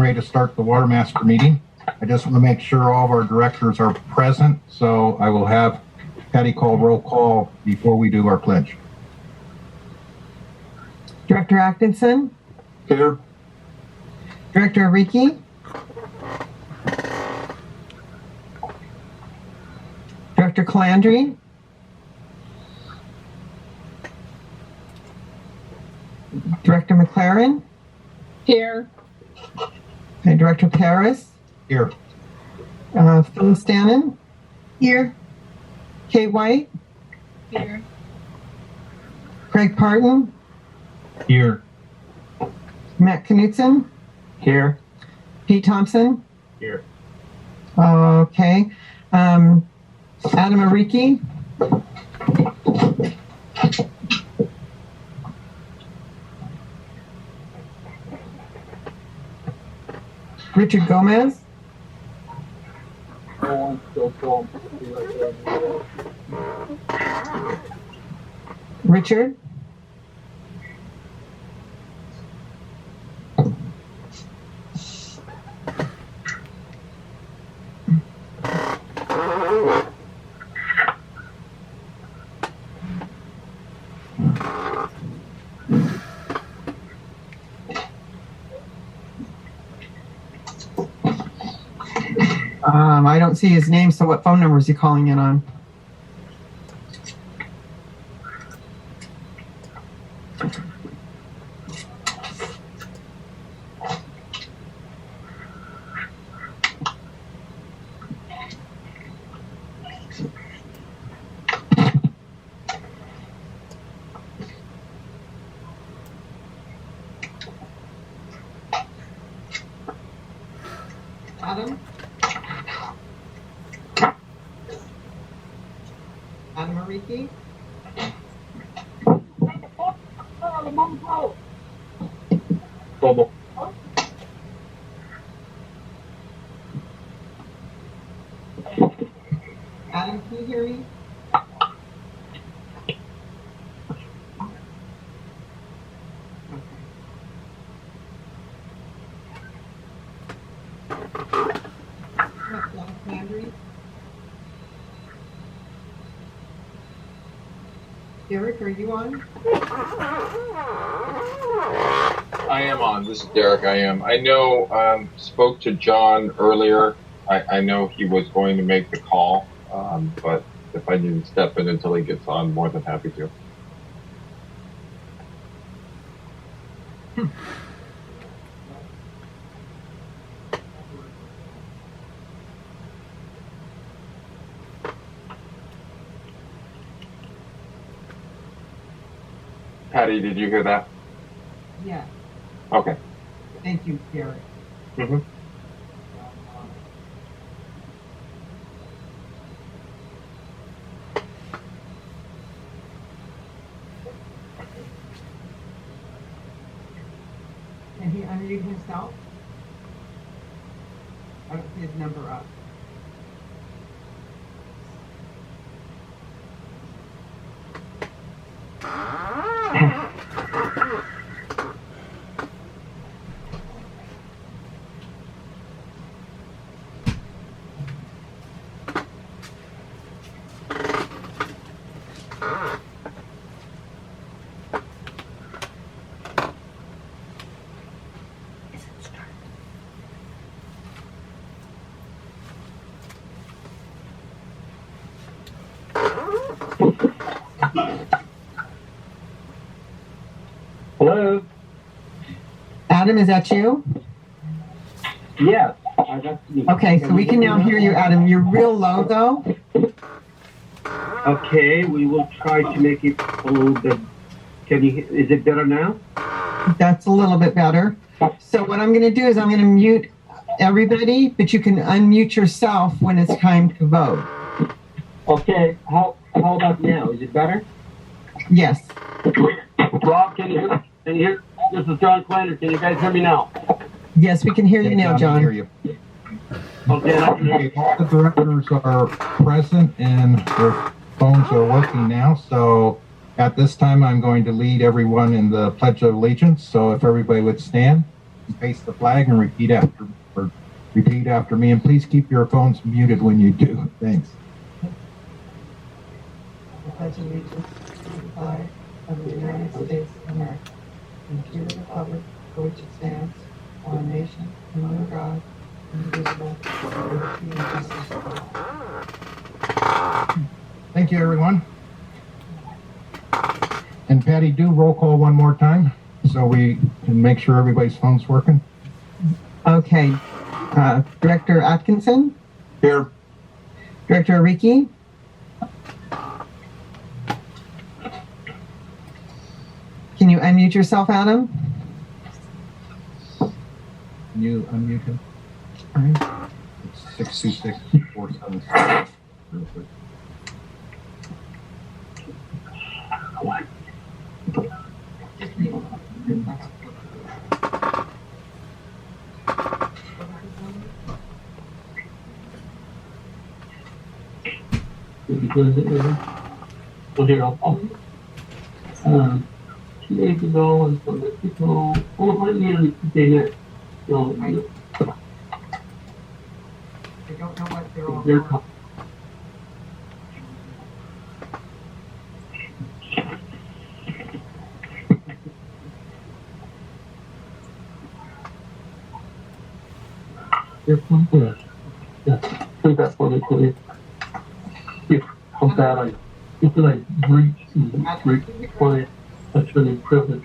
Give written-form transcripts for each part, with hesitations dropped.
ready to start the Watermaster meeting. I just want to make sure all of our directors are present, so I will have Patty call roll call before we do our pledge. Director Atkinson? Here. Director Ariki? Director Calandry? Director McLaren? Here. Okay, Director Paris? Here. Phyllis Stannon? Here. Kate White? Here. Greg Parton? Here. Matt Knutson? Here. Pete Thompson? Here. Okay. Adam Ariki? Richard Gomez? Richard? I don't see his name, so what phone number is he calling in on? Adam? Adam Ariki? Bobo. Adam, can you hear me? Landry? Derek, are you on? I am on. This is Derek. I am. I know, spoke to John earlier. I know he was going to make the call, but if I need to step in until he gets on, more than happy to. Patty, did you hear that? Yeah. Okay. Thank you, Derek. Mm-hmm. Can he unmute himself? I don't see his number up. Hello? Adam, is that you? Yes. That's me. Okay, so we can now hear you, Adam. You're real low, though. Okay, we will try to make it a little bit. Is it better now? That's a little bit better. So what I'm going to do is I'm going to mute everybody, but you can unmute yourself when it's time to vote. Okay, how about now? Is it better? Yes. Rob, can you hear? Can you hear? This is John Clander. Can you guys hear me now? Yes, we can hear you now, John. I hear you. Okay, I can hear you. All the directors are present and their phones are working now. So at this time, I'm going to lead everyone in the Pledge of Allegiance. So if everybody would stand. and face the flag and repeat after me. And please keep your phones muted when you do. Thanks. I pledge allegiance to the flag of the United States of America and to the republic for which it stands, one nation, under God, indivisible, with liberty and justice for all. Thank you, everyone. And Patty, do roll call one more time so we can make sure everybody's phone's working. Okay. Director Atkinson? Here. Director Ariki? Can you unmute yourself, Adam? Can you unmute him? All right. It's 626-476. Real quick. Well, here, I'll 2 days ago, and so Mexico, nearly 2 days, so, I don't know what they're all they're for. they're from there. Yeah, do that for me, please. If how bad I breach client, that's really privilege.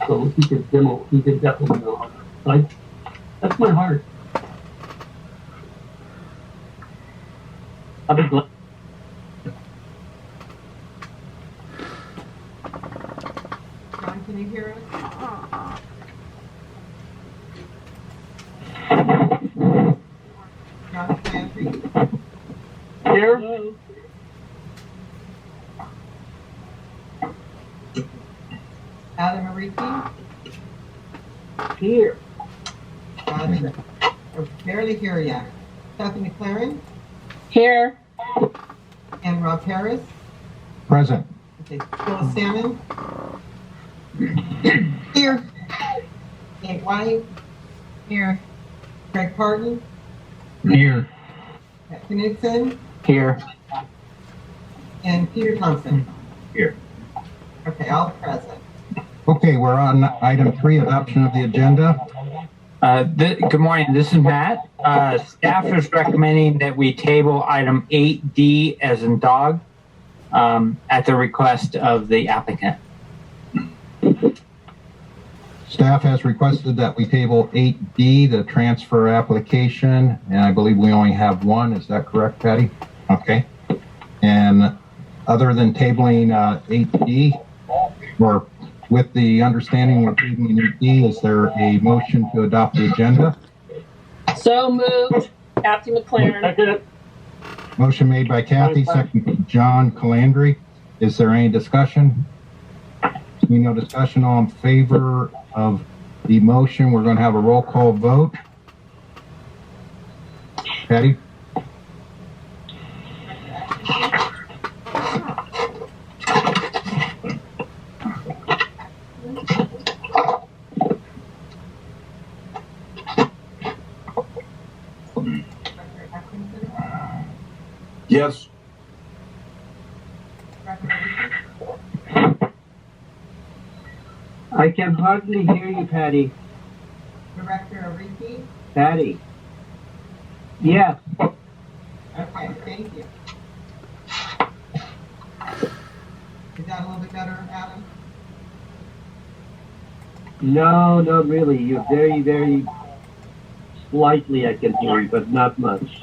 So he can definitely know. That's my heart. I've been glad. John, can you hear us? John Clancy? Here? Adam Ariki? Here. Adam, we're barely here yet. Stephanie McLaren? Here. And Rob Harris? Present. Okay, Phyllis Salmon? Here. Kate White? Here. Greg Parton? Here. Pat Knudsen? Here. And Peter Thompson? Here. Okay, all present. Okay, we're on item 3, adoption of the agenda. Good morning, this is Matt. Staff is recommending that we table item 8D as in dog at the request of the applicant. Staff has requested that we table 8D, the transfer application, and I believe we only have one. Is that correct, Patty? Okay. And other than tabling 8D, or with the understanding we're tabling 8D, is there a motion to adopt the agenda? So moved. Kathy McLaren. Second. Motion made by Kathy, second by John Calandry. Is there any discussion? Seeing no discussion, all in favor of the motion, we're going to have a roll call vote. Patty? Yes. I can hardly hear you, Patty. Director Ariki? Patty. Yes. Okay, thank you. Is that a little bit better, Adam? No, not really. You're very, very slightly I can hear you, but not much.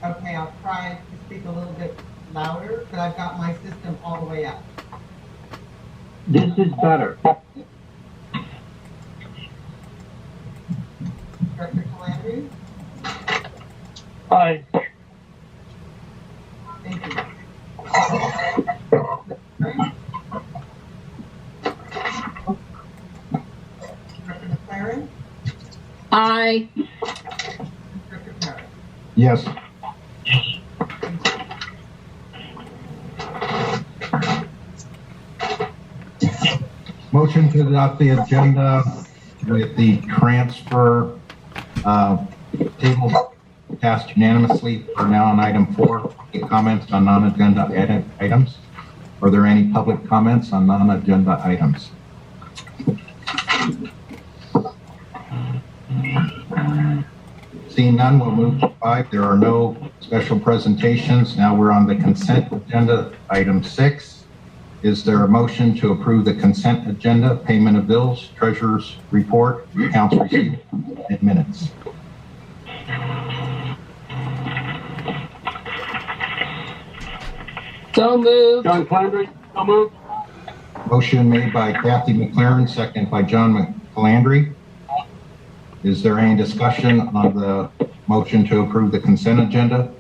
Okay, I'll try to speak a little bit louder, but I've got my system all the way up. This is better. Director Calandry? Hi. Thank you. Director McLaren? Aye. Director Parrott? Yes. Motion to adopt the agenda with the transfer table passed unanimously. We're now on item 4, comments on non-agenda items. Are there any public comments on non-agenda items? Seeing none, we'll move to 5. There are no special presentations. Now we're on the consent agenda, item 6. Is there a motion to approve the consent agenda, payment of bills, treasurer's report, accounts receivable, and minutes? So moved. John Calandry, so moved. Motion made by Kathy McLaren, second by John Calandry. Is there any discussion on the motion to approve the consent agenda?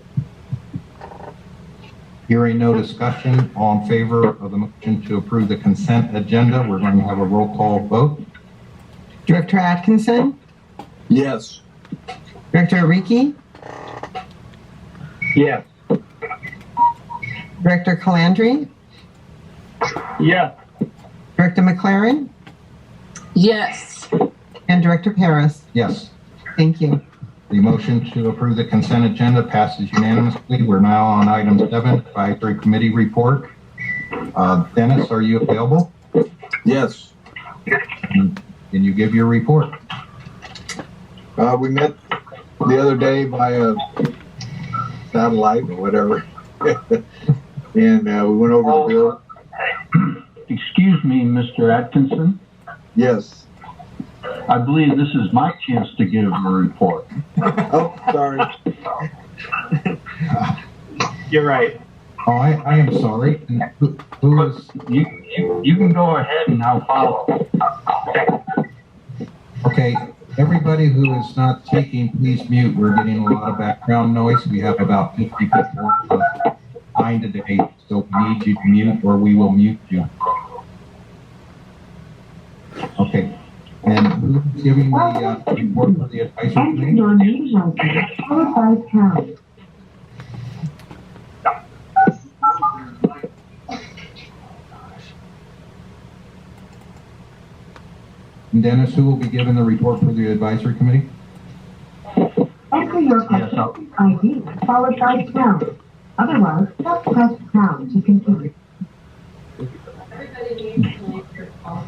Hearing no discussion, all in favor of the motion to approve the consent agenda, we're going to have a roll call vote. Director Atkinson, Yes. Director Ariki, Yes. Director Calandry, Yes. Director McLaren, Yes. and Director Paris. Yes, Thank you. the motion to approve the consent agenda passes unanimously. We're now on item 7, advisory committee report. Dennis, are you available? Yes. Can you give your report? We met the other day via satellite or whatever. And we went over the bill. Excuse me, Mr. Atkinson. Yes. I believe this is my chance to give a report. Oh, sorry. You're right. Oh, I am sorry. And who is, You can go ahead and I'll follow. okay, everybody who is not speaking, please mute. We're getting a lot of background noise. We have about 50 people online today, so we need you to mute or we will mute you. Okay. And who's giving the report for the advisory committee? Your news open, followed by pound. And Dennis, who will be giving the report for the advisory committee? Enter your Yes, I'll- ID, followed by pound. Otherwise, just press pound to continue.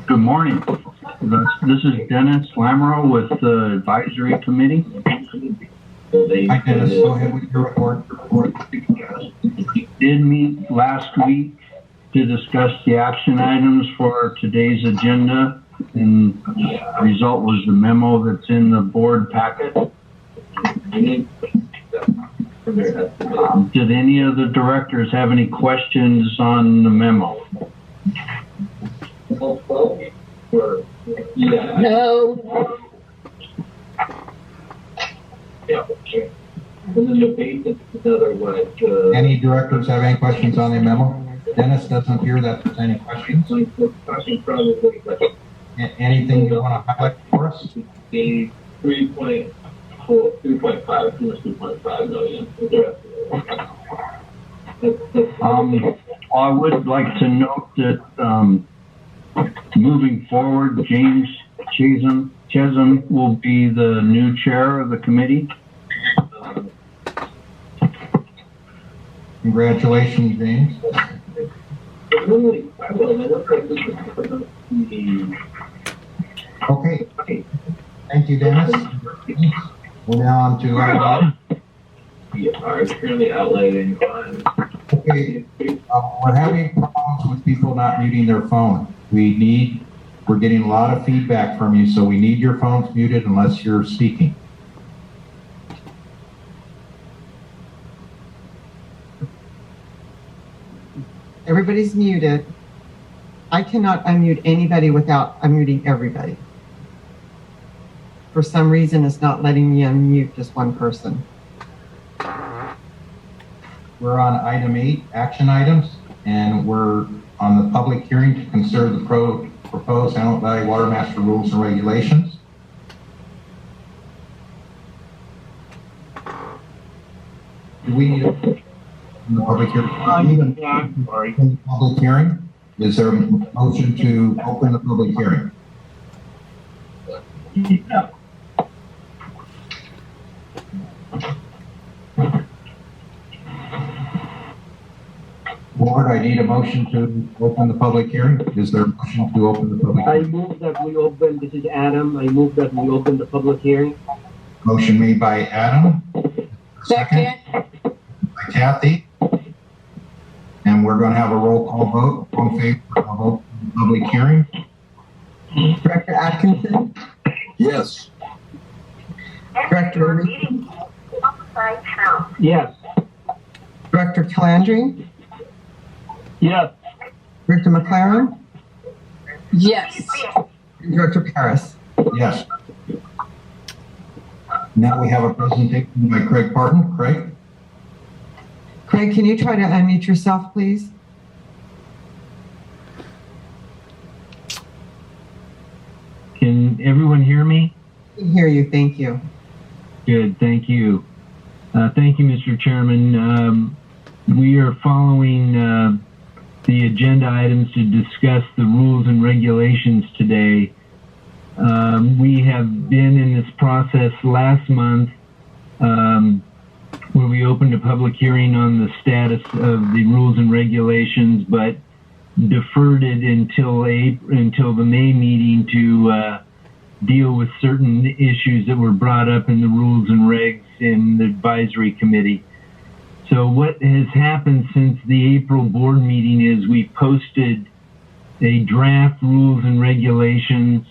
Good morning. This is Dennis Lamoureux with the advisory committee. Hi, Dennis. Go ahead with your report. Did meet last week to discuss the action items for today's agenda, and the result was the memo that's in the board packet. Did any of the directors have any questions on the memo? No. Any directors have any questions on the memo? Dennis doesn't appear that there's any questions. Anything you want to highlight for us? The 3.5 million. I would like to note that moving forward, James Chesham will be the new chair of the committee. Congratulations, James. Okay. Thank you, Dennis. We're now on to item 8. We are currently outlaying on. Okay, we're having problems with people not muting their phone. We're getting a lot of feedback from you, so we need your phones muted unless you're speaking. Everybody's muted. I cannot unmute anybody without unmuting everybody. For some reason, it's not letting me unmute just one person. We're on item 8, action items, and we're on the public hearing to consider the proposed Hamilton Valley Watermaster rules and regulations. Do we need a the public hearing? Public hearing? Is there a motion to open the public hearing? Yeah. Board, I need a motion to open the public hearing. Is there a motion to open the public I hearing? move that we open, this is Adam, I move that we open the public hearing. Motion made by Adam. Second. By Kathy. And we're going to have a roll call vote. All in favor of opening the public hearing? Director Atkinson, Yes. Director Reed, Meeting outside town. Yes. Director Calandry, Yes. Director McLaren, Yes. and Director Paris. Yes. Now we have a presentation by Craig Parton. Craig? Craig, can you try to unmute yourself, please? Can everyone hear me? I can hear you, thank you. Good, thank you. Thank you, Mr. Chairman. We are following the agenda items to discuss the rules and regulations today. We have been in this process last month where we opened a public hearing on the status of the rules and regulations, but deferred it until the May meeting to deal with certain issues that were brought up in the rules and regs in the advisory committee. So what has happened since the April board meeting is we posted a draft rules and regulations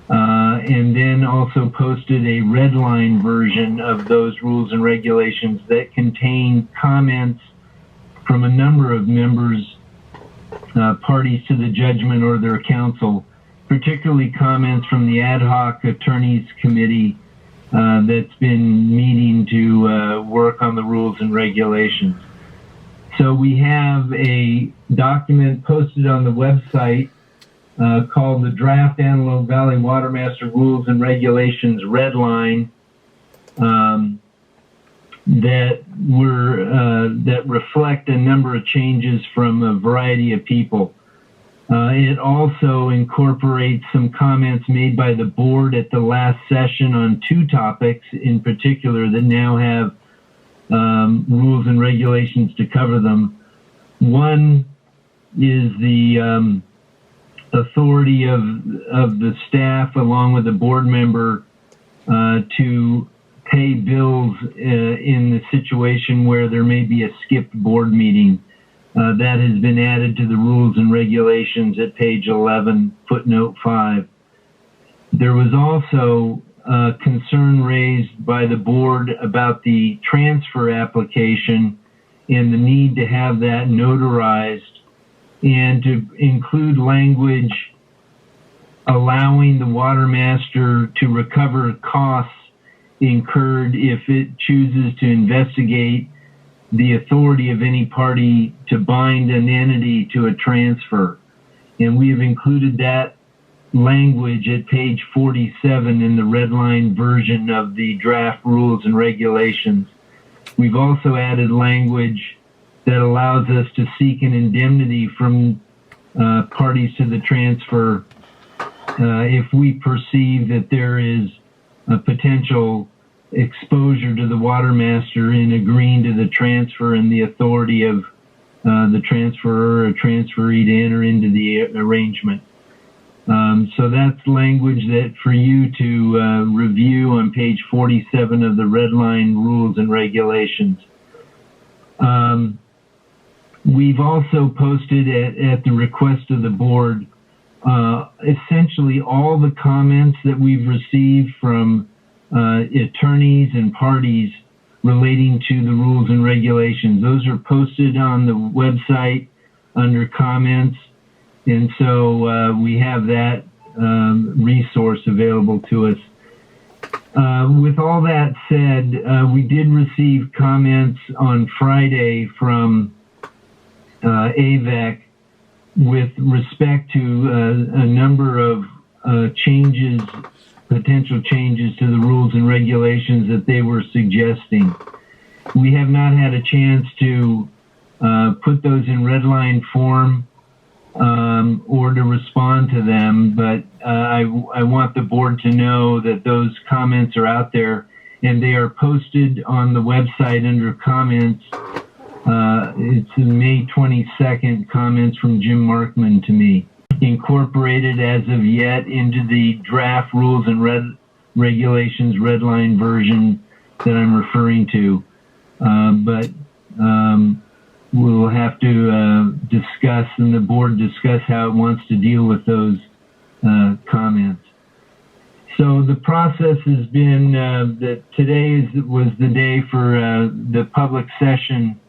and then also posted a red line version of those rules and regulations that contain comments from a number of members, parties to the judgment or their counsel, particularly comments from the ad hoc attorneys committee that's been meeting to work on the rules and regulations. So we have a document posted on the website called the Draft Antelope Valley Watermaster Rules and Regulations Red Line that reflect a number of changes from a variety of people. It also incorporates some comments made by the board at the last session on two topics in particular that now have rules and regulations to cover them. One is the authority of the staff along with the board member to pay bills in the situation where there may be a skipped board meeting. That has been added to the rules and regulations at page 11, footnote 5. There was also concern raised by the board about the transfer application and the need to have that notarized and to include language allowing the watermaster to recover costs incurred if it chooses to investigate the authority of any party to bind an entity to a transfer. And we have included that language at page 47 in the red line version of the draft rules and regulations. We've also added language that allows us to seek an indemnity from parties to the transfer if we perceive that there is a potential exposure to the watermaster in agreeing to the transfer and the authority of the transferor or transferee to enter into the arrangement. So that's language that for you to review on page 47 of the red line rules and regulations. We've also posted at the request of the board essentially all the comments that we've received from attorneys and parties relating to the rules and regulations. Those are posted on the website under comments, and so we have that resource available to us. With all that said, we did receive comments on Friday from AVEC with respect to a number of changes, potential changes to the rules and regulations that they were suggesting. We have not had a chance to put those in red line form or to respond to them, but I want the board to know that those comments are out there, and they are posted on the website under comments. It's May 22nd, comments from Jim Markman to me, incorporated as of yet into the draft rules and regulations redline version that I'm referring to. But we'll have to discuss, and the board discuss how it wants to deal with those comments. So the process has been that today was the day for the public session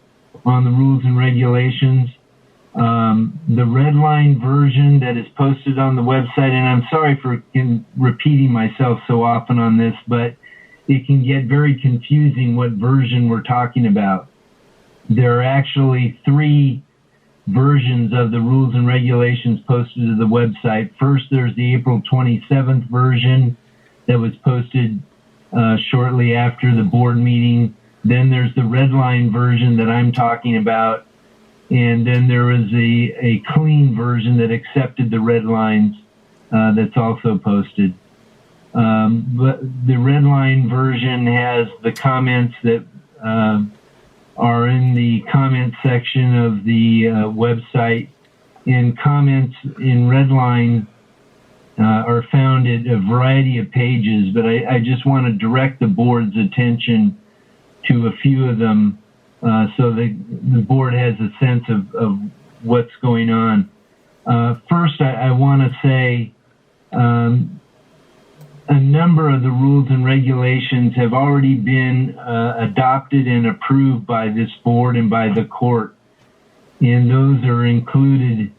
on the rules and regulations. The red line version that is posted on the website, and I'm sorry for repeating myself so often on this, but it can get very confusing what version we're talking about. There are actually 3 versions of the rules and regulations posted to the website. First, there's the April 27th version that was posted shortly after the board meeting. Then there's the red line version that I'm talking about. And then there was a clean version that accepted the red lines that's also posted. But the red line version has the comments that are in the comment section of the website, and comments in redline are found at a variety of pages, but I just want to direct the board's attention to a few of them so that the board has a sense of what's going on. First, I want to say a number of the rules and regulations have already been adopted and approved by this board and by the court. And those are included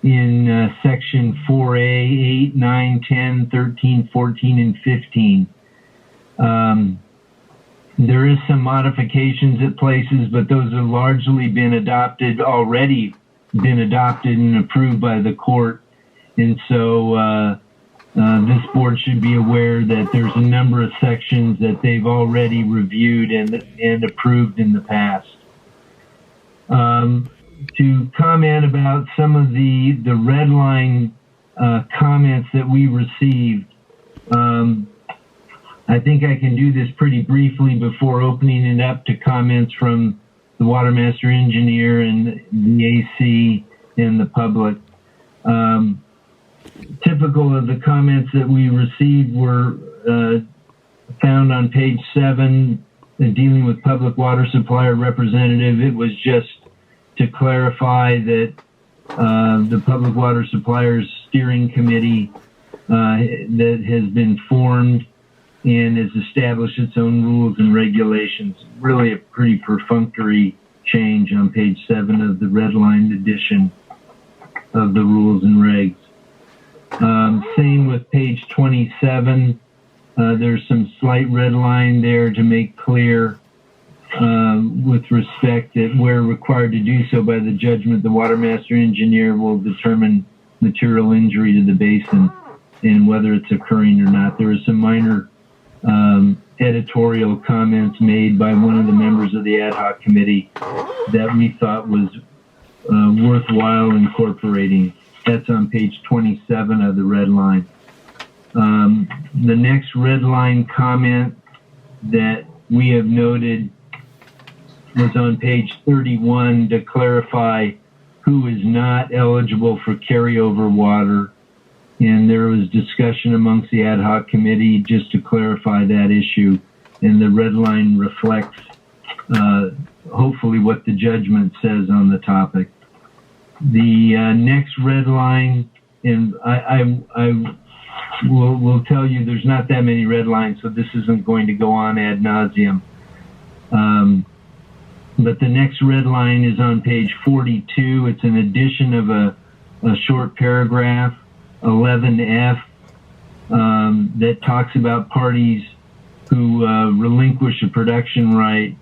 in section 4A, 8, 9, 10, 13, 14, and 15. There is some modifications at places, but those have largely been already been adopted and approved by the court. And so this board should be aware that there's a number of sections that they've already reviewed and approved in the past. To comment about some of the red line comments that we received, I think I can do this pretty briefly before opening it up to comments from the Watermaster engineer and the AC and the public. Typical of the comments that we received were found on page 7, dealing with public water supplier representative. It was just to clarify that the Public Water Suppliers Steering Committee that has been formed and has established its own rules and regulations. Really a pretty perfunctory change on page 7 of the redlined edition of the rules and regs. Same with page 27. There's some slight red line there to make clear with respect that where required to do so by the judgment, the Watermaster engineer will determine material injury to the basin and whether it's occurring or not. There is some minor editorial comments made by one of the members of the ad hoc committee that we thought was worthwhile incorporating. That's on page 27 of the red line. The next red line comment that we have noted was on page 31 to clarify who is not eligible for carryover water. And there was discussion amongst the ad hoc committee just to clarify that issue. And the red line reflects hopefully what the judgment says on the topic. The next red line, and I will tell you there's not that many red lines, so this isn't going to go on ad nauseum. But the next red line is on page 42. It's an addition of a short paragraph, 11F, that talks about parties who relinquish a production right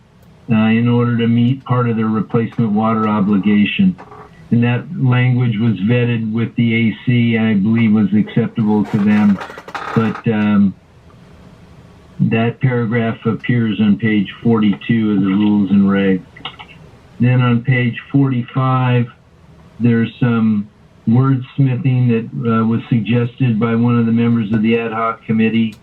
in order to meet part of their replacement water obligation. And that language was vetted with the AC, and I believe was acceptable to them. But that paragraph appears on page 42 of the rules and regs. Then on page 45, there's some wordsmithing that was suggested by one of the members of the ad hoc committee.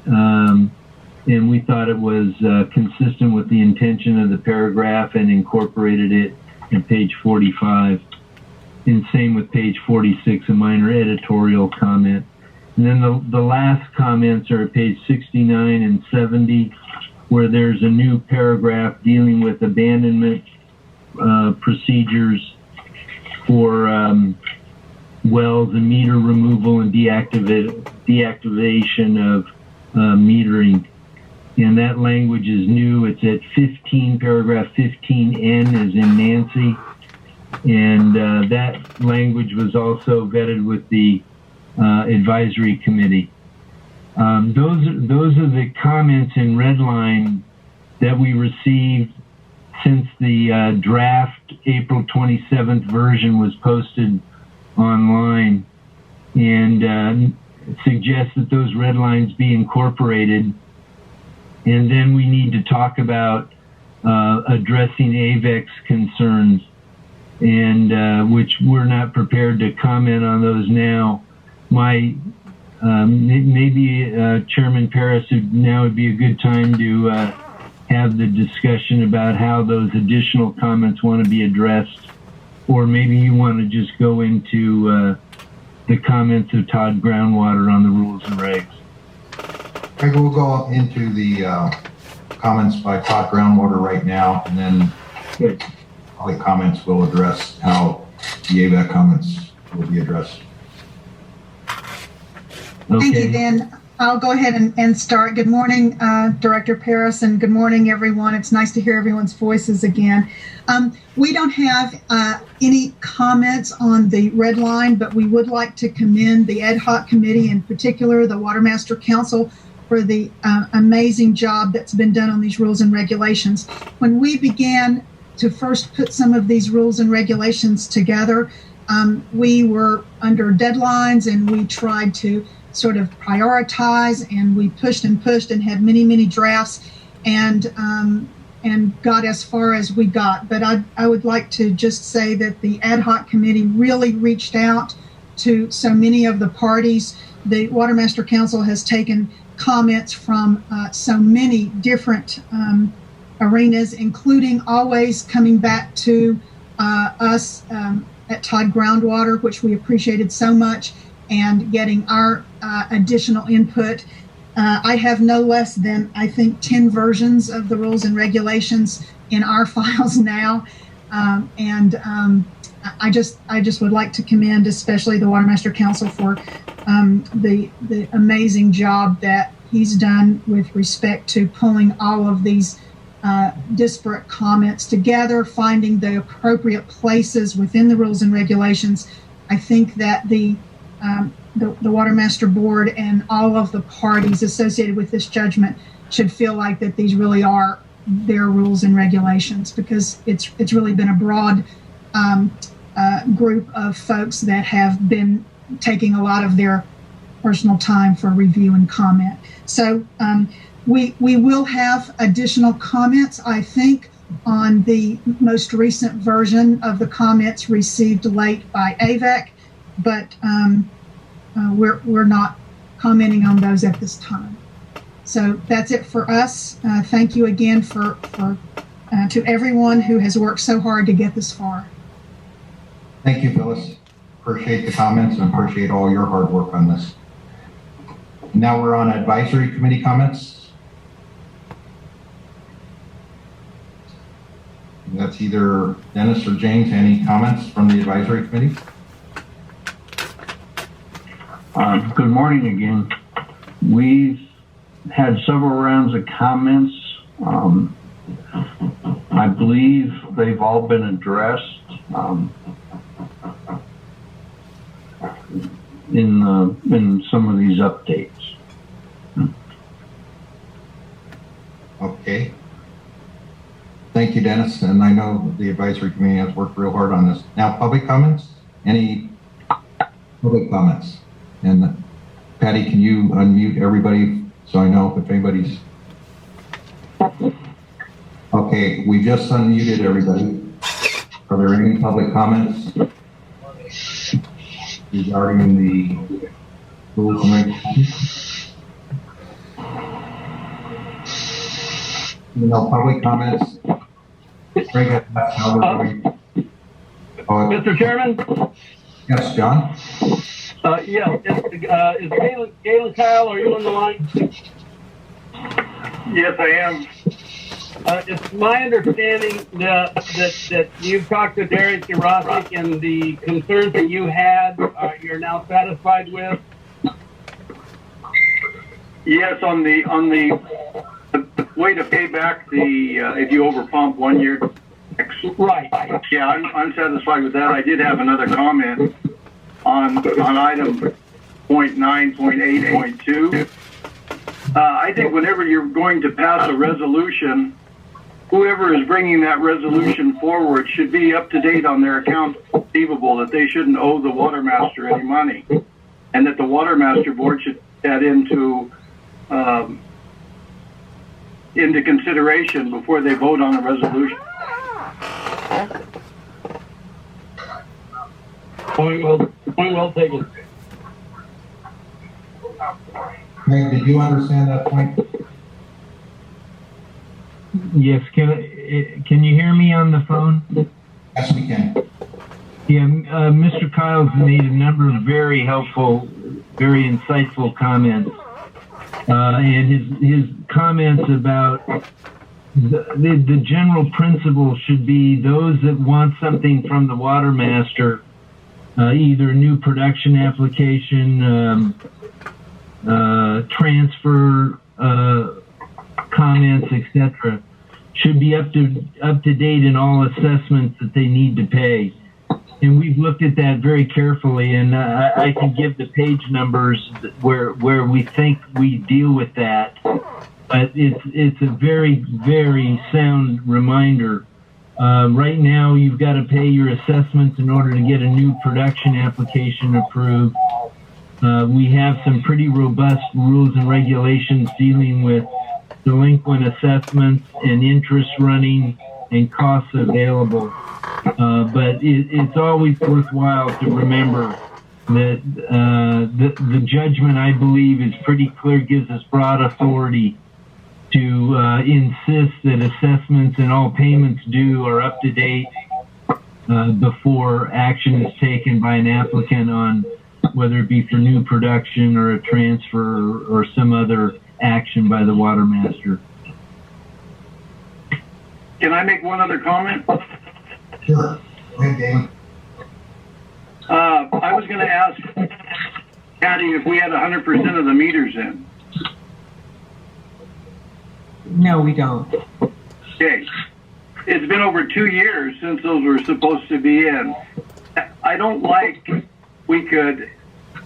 And we thought it was consistent with the intention of the paragraph and incorporated it in page 45. And same with page 46, a minor editorial comment. And then the last comments are at page 69 and 70, where there's a new paragraph dealing with abandonment procedures for wells and meter removal and deactivation of metering. And that language is new. It's at 15, paragraph 15N as in Nancy. And that language was also vetted with the advisory committee. Those are the comments in red line that we received since the draft April 27th version was posted online, and suggest that those red lines be incorporated. And then we need to talk about addressing AVEX concerns, and which we're not prepared to comment on those now. Maybe Chairman Paris, now would be a good time to have the discussion about how those additional comments want to be addressed, or maybe you want to just go into the comments of Todd Groundwater on the rules and regs. I will go into the comments by Todd Groundwater right now, and then all the comments will address how the AVAC comments will be addressed. Okay. Thank you, Dan. I'll go ahead and start. Good morning, Director Paris, and good morning, everyone. It's nice to hear everyone's voices again. We don't have any comments on the red line, but we would like to commend the ad hoc committee, in particular the Watermaster Council, for the amazing job that's been done on these rules and regulations. When we began to first put some of these rules and regulations together, we were under deadlines, and we tried to sort of prioritize, and we pushed and had many drafts, and got as far as we got. But I would like to just say that the ad hoc committee really reached out to so many of the parties. The Watermaster Council has taken comments from so many different arenas, including always coming back to us at Todd Groundwater, which we appreciated so much, and getting our additional input. I have no less than, I think, 10 versions of the rules and regulations in our files now. I just would like to commend especially the Watermaster Council for the amazing job that he's done with respect to pulling all of these disparate comments together, finding the appropriate places within the rules and regulations. I think that the Watermaster Board and all of the parties associated with this judgment should feel like that these really are their rules and regulations, because it's really been a broad group of folks that have been taking a lot of their personal time for review and comment. So we will have additional comments, I think, on the most recent version of the comments received late by AVEC, but we're not commenting on those at this time. So that's it for us. Thank you again to everyone who has worked so hard to get this far. Thank you, Phyllis. Appreciate the comments and appreciate all your hard work on this. Now we're on advisory committee comments. And that's either Dennis or James. Any comments from the advisory committee? Good morning again. We've had several rounds of comments. I believe they've all been addressed in some of these updates. Okay. Thank you, Dennis. And I know the advisory committee has worked real hard on this. Now, public comments? Any public comments? And Patty, can you unmute everybody so I know if anybody's... Okay, we just unmuted everybody. Are there any public comments? regarding the rules and regulations. No public comments. Greg, that's how we're going. Mr. Chairman? Yes, John? Yeah, is Galen Kyle, are you on the line? Yes, I am. It's my understanding that you've talked to Derek Jurasic and the concerns that you had, you're now satisfied with? Yes, on the way to pay back the, if you overpump 1 year. Right. Yeah, I'm satisfied with that. I did have another comment on item 0.9.8.2. I think whenever you're going to pass a resolution, whoever is bringing that resolution forward should be up to date on their accounts receivable, that they shouldn't owe the Watermaster any money, and that the Watermaster board should take that into consideration before they vote on a resolution. Point well taken. Greg, did you understand that point? Yes, can you hear me on the phone? Yes, we can. Yeah, Mr. Kyle's made a number of very helpful, very insightful comments. And his comments about the general principle should be those that want something from the Watermaster, either new production application, transfer comments, etc., should be up to date in all assessments that they need to pay. And we've looked at that very carefully, and I can give the page numbers where we think we deal with that. But it's a very, very sound reminder. Right now, you've got to pay your assessments in order to get a new production application approved. We have some pretty robust rules and regulations dealing with delinquent assessments and interest running and costs available. But it's always worthwhile to remember that the judgment, I believe, is pretty clear, gives us broad authority to insist that assessments and all payments due are up to date before action is taken by an applicant on whether it be for new production or a transfer or some other action by the Watermaster. Can I make one other comment? Sure. Go ahead, Galen. I was going to ask Patty if we had 100% of the meters in. No, we don't. Okay. It's been over 2 years since those were supposed to be in. I don't like we could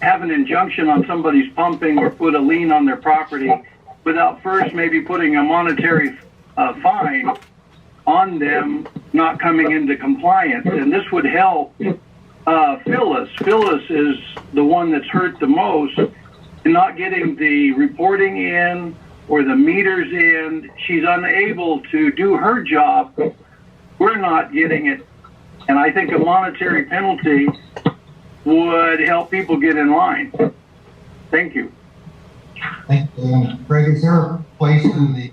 have an injunction on somebody's pumping or put a lien on their property without first maybe putting a monetary fine on them not coming into compliance. And this would help Phyllis. Phyllis is the one that's hurt the most in not getting the reporting in or the meters in. She's unable to do her job. We're not getting it. And I think a monetary penalty would help people get in line. Thank you. Thank you. Greg, is there a place in the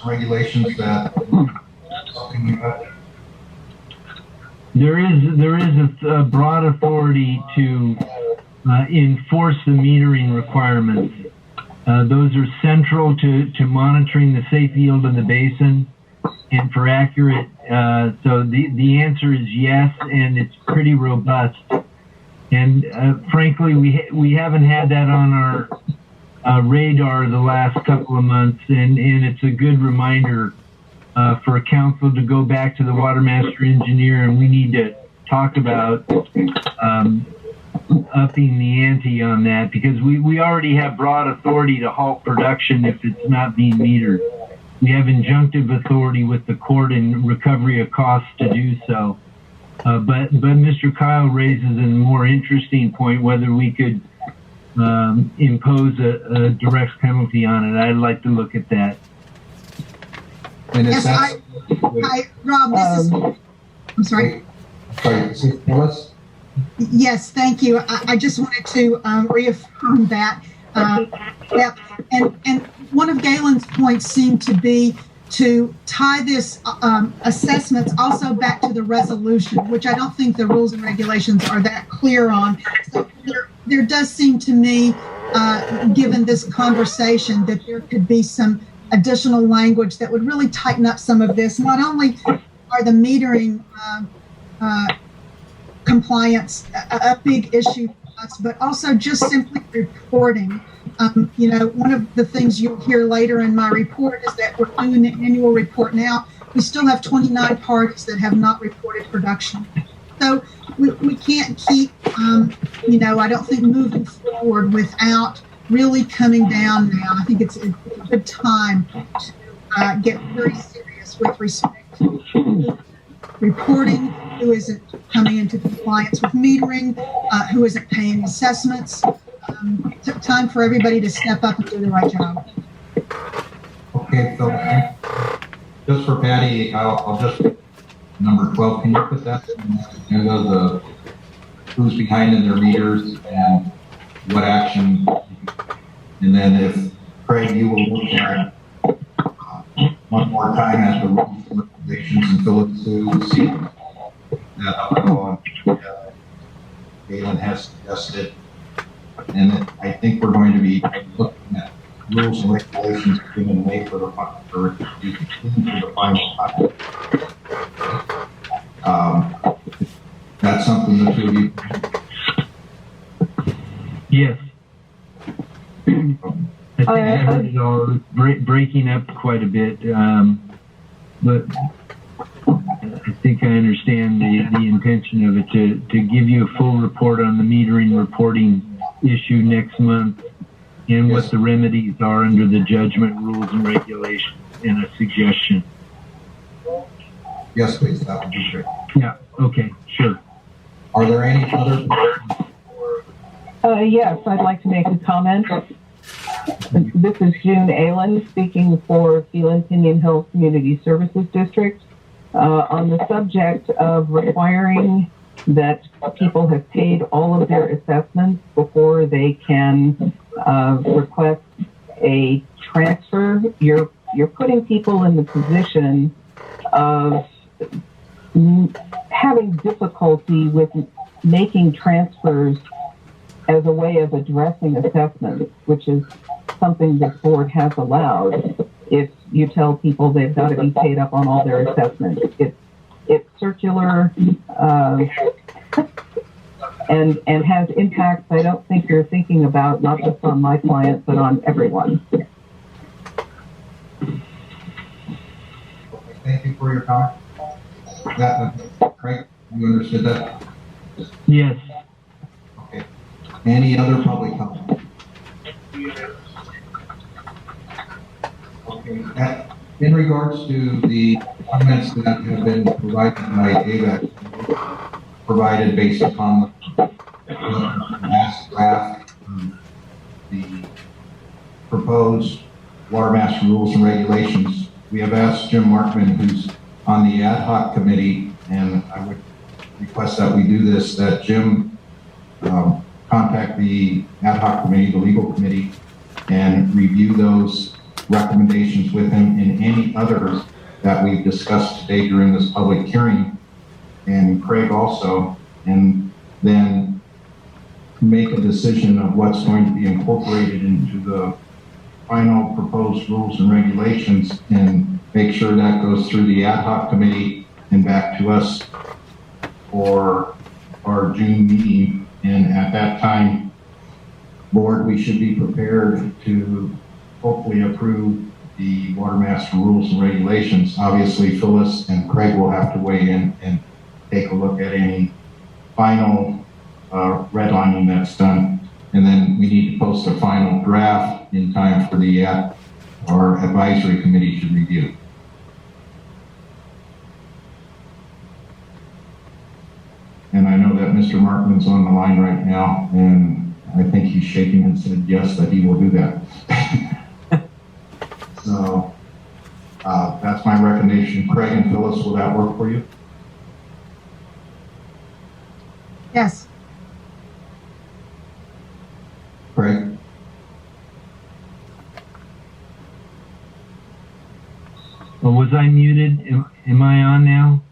regulations that something you have? There is a broad authority to enforce the metering requirements. Those are central to monitoring the safe yield in the basin and for accurate. So the answer is yes, and it's pretty robust. And frankly, we haven't had that on our radar the last couple of months, and it's a good reminder for council to go back to the Watermaster engineer, and we need to talk about upping the ante on that, because we already have broad authority to halt production if it's not being metered. We have injunctive authority with the court and recovery of costs to do so. But Mr. Kyle raises a more interesting point, whether we could impose a direct penalty on it. I'd like to look at that. And is Yes, that Rob, this is, I'm sorry. Sorry, Phyllis? Yes, thank you. I just wanted to reaffirm that. Yep. And one of Galen's points seemed to be to tie this assessments also back to the resolution, which I don't think the rules and regulations are that clear on. So there does seem to me, given this conversation, that there could be some additional language that would really tighten up some of this. Not only are the metering compliance a big issue for us, but also just simply reporting. One of the things you'll hear later in my report is that we're doing the annual report now. We still have 29 parties that have not reported production. So we can't keep, I don't think moving forward without really coming down now. I think it's a good time to get very serious with respect to reporting, who isn't coming into compliance with metering, who isn't paying assessments. Time for everybody to step up and do the right job. Okay, so just for Patty, I'll just, number 12, can you put that in the who's behind in their meters and what action, and then if Craig, you will look at one more time at the rules and regulations and Phillips to see that up on Galen has suggested. And I think we're going to be looking at rules and regulations given way for the final time. That's something that you. Yes. I think I heard it all breaking up quite a bit, but I think I understand the intention of it to give you a full report on the metering reporting issue next month and what the remedies are under the judgment rules and regulations and a suggestion. Yes, please. That would be great. Yeah. Okay. Sure. Are there any other? Yes, I'd like to make a comment. This is June Aylen speaking for Phelan Pinyon Hills Community Services District on the subject of requiring that people have paid all of their assessments before they can request a transfer. You're putting people in the position of having difficulty with making transfers as a way of addressing assessments, which is something the board has allowed. If you tell people they've got to be paid up on all their assessments, it's circular and has impacts I don't think you're thinking about, not just on my clients, but on everyone. Thank you for your comment. Craig, you understood that? Yes. Okay. Any other public comment? Okay. In regards to the comments that have been provided by AVAC, provided based upon the last draft, the proposed Watermaster rules and regulations, we have asked Jim Markman, who's on the ad hoc committee, and I would request that we do this, that Jim contact the ad hoc committee, the legal committee, and review those recommendations with him and any others that we've discussed today during this public hearing, and Craig also, and then make a decision of what's going to be incorporated into the final proposed rules and regulations, and make sure that goes through the ad hoc committee and back to us for our June meeting. And at that time, board, we should be prepared to hopefully approve the Watermaster rules and regulations. Obviously, Phyllis and Craig will have to weigh in and take a look at any final redlining that's done. And then we need to post a final draft in time for the our advisory committee to review. And I know that Mr. Markman's on the line right now, and I think he's shaking his head yes that he will do that. So that's my recommendation. Craig and Phyllis, will that work for you? Yes. Craig? Well, was I muted? Am I on now?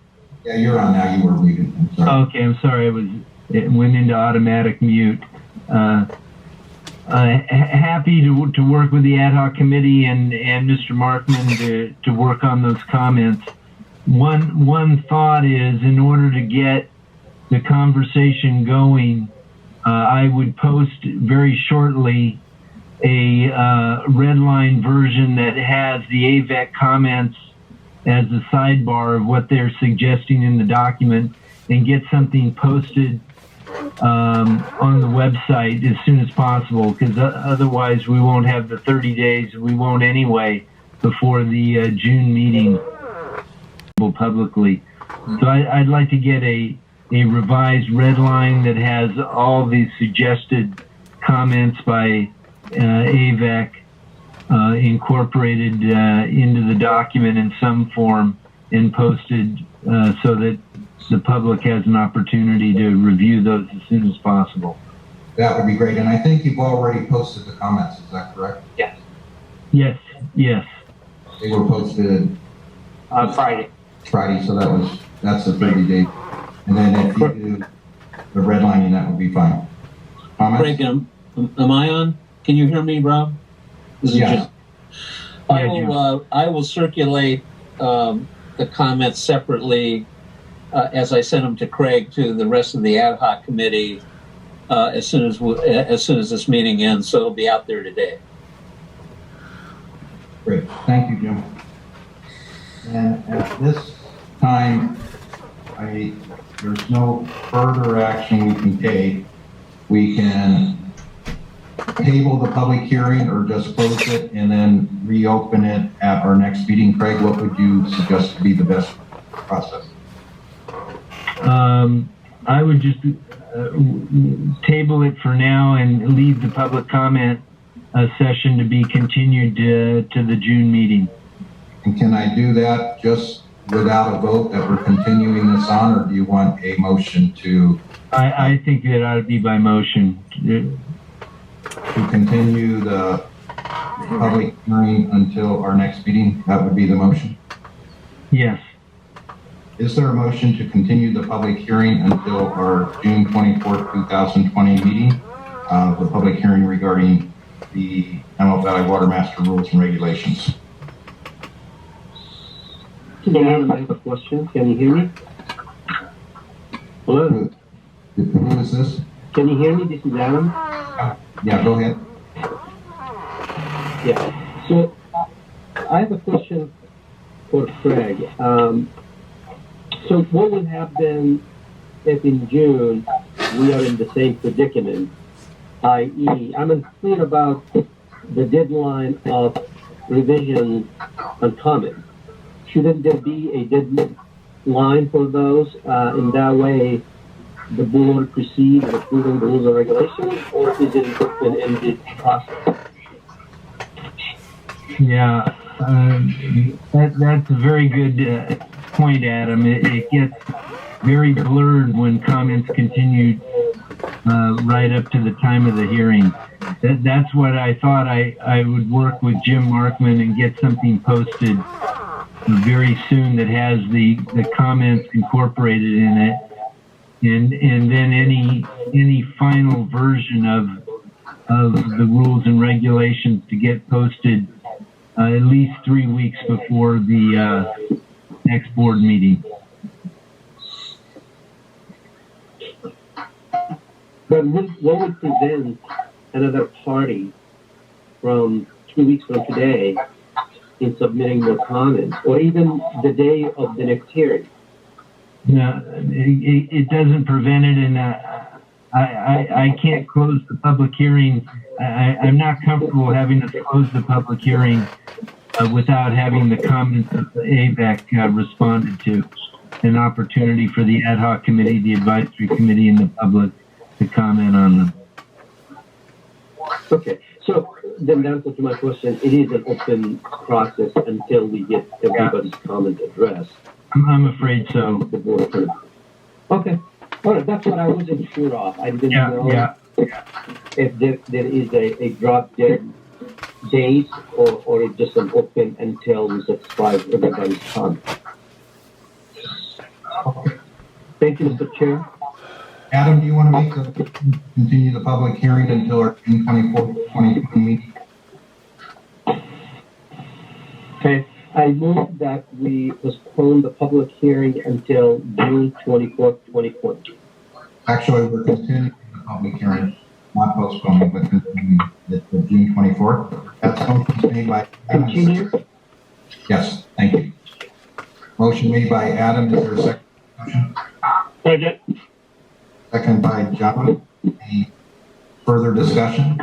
Yeah, you're on now. You were muted. I'm sorry. Okay, I'm sorry. It went into automatic mute. Happy to work with the ad hoc committee and Mr. Markman to work on those comments. One thought is, in order to get the conversation going, I would post very shortly a red line version that has the AVEC comments as a sidebar of what they're suggesting in the document, and get something posted on the website as soon as possible, because otherwise we won't have the 30 days. We won't anyway before the June meeting publicly. So I'd like to get a revised red line that has all the suggested comments by AVEC incorporated into the document in some form and posted so that the public has an opportunity to review those as soon as possible. That would be great. And I think you've already posted the comments. Is that correct? Yes. Yes. They were posted Friday. So that's the 30 day. And then if you do the redlining, that would be fine. Comments? Craig, am I on? Can you hear me, Rob? Yeah. I will circulate the comments separately as I send them to Craig to the rest of the ad hoc committee as soon as this meeting ends. So it'll be out there today. Great. Thank you, Jim. And at this time, there's no further action we can take. We can table the public hearing or just close it and then reopen it at our next meeting. Craig, what would you suggest to be the best process? I would just table it for now and leave the public comment session to be continued to the June meeting. And can I do that just without a vote that we're continuing this on, or do you want a motion to? I think that ought to be by motion. To continue the public hearing until our next meeting, that would be the motion? Yes. Is there a motion to continue the public hearing until our June 24th, 2020 meeting? The public hearing regarding the Antelope Valley Watermaster rules and regulations. I have a question. Can you hear me? Hello? Who is this? Can you hear me? This is Adam. Yeah, go ahead. Yeah. So I have a question for Craig. So what would happen if in June we are in the same predicament, i.e., I'm unclear about the deadline of revision on comment. Shouldn't there be a deadline for those? In that way, the board proceeds with approving the rules and regulations, or is it an ended process? Yeah, that's a very good point, Adam. It gets very blurred when comments continue right up to the time of the hearing. That's what I thought I would work with Jim Markman and get something posted very soon that has the comments incorporated in it, and then any final version of the rules and regulations to get posted at least 3 weeks before the next board meeting. But what would prevent another party from 2 weeks from today in submitting their comments, or even the day of the next hearing? No, it doesn't prevent it, and I can't close the public hearing. I'm not comfortable having to close the public hearing without having the comments of the AVEC responded to. An opportunity for the ad hoc committee, the advisory committee, and the public to comment on them. Okay, so then the answer to my question, it is an open process until we get everybody's comment addressed. I'm afraid so. The board. Okay, All right, that's what I wasn't sure of. I didn't know if there is a drop dead date or it's just an open until we subscribe everybody's comment. Thank you, Mr. Chair. Adam, do you want to continue the public hearing until our June 24th, 2020 meeting? Okay, I move that we postpone the public hearing until June 24th, 2020. Actually, we're continuing the public hearing, not postponing, but continuing it to June 24th. That's motion made by Adam. Continue? Yes, thank you. Motion made by Adam. Is there a second motion? Second. Second by John. Any further discussion?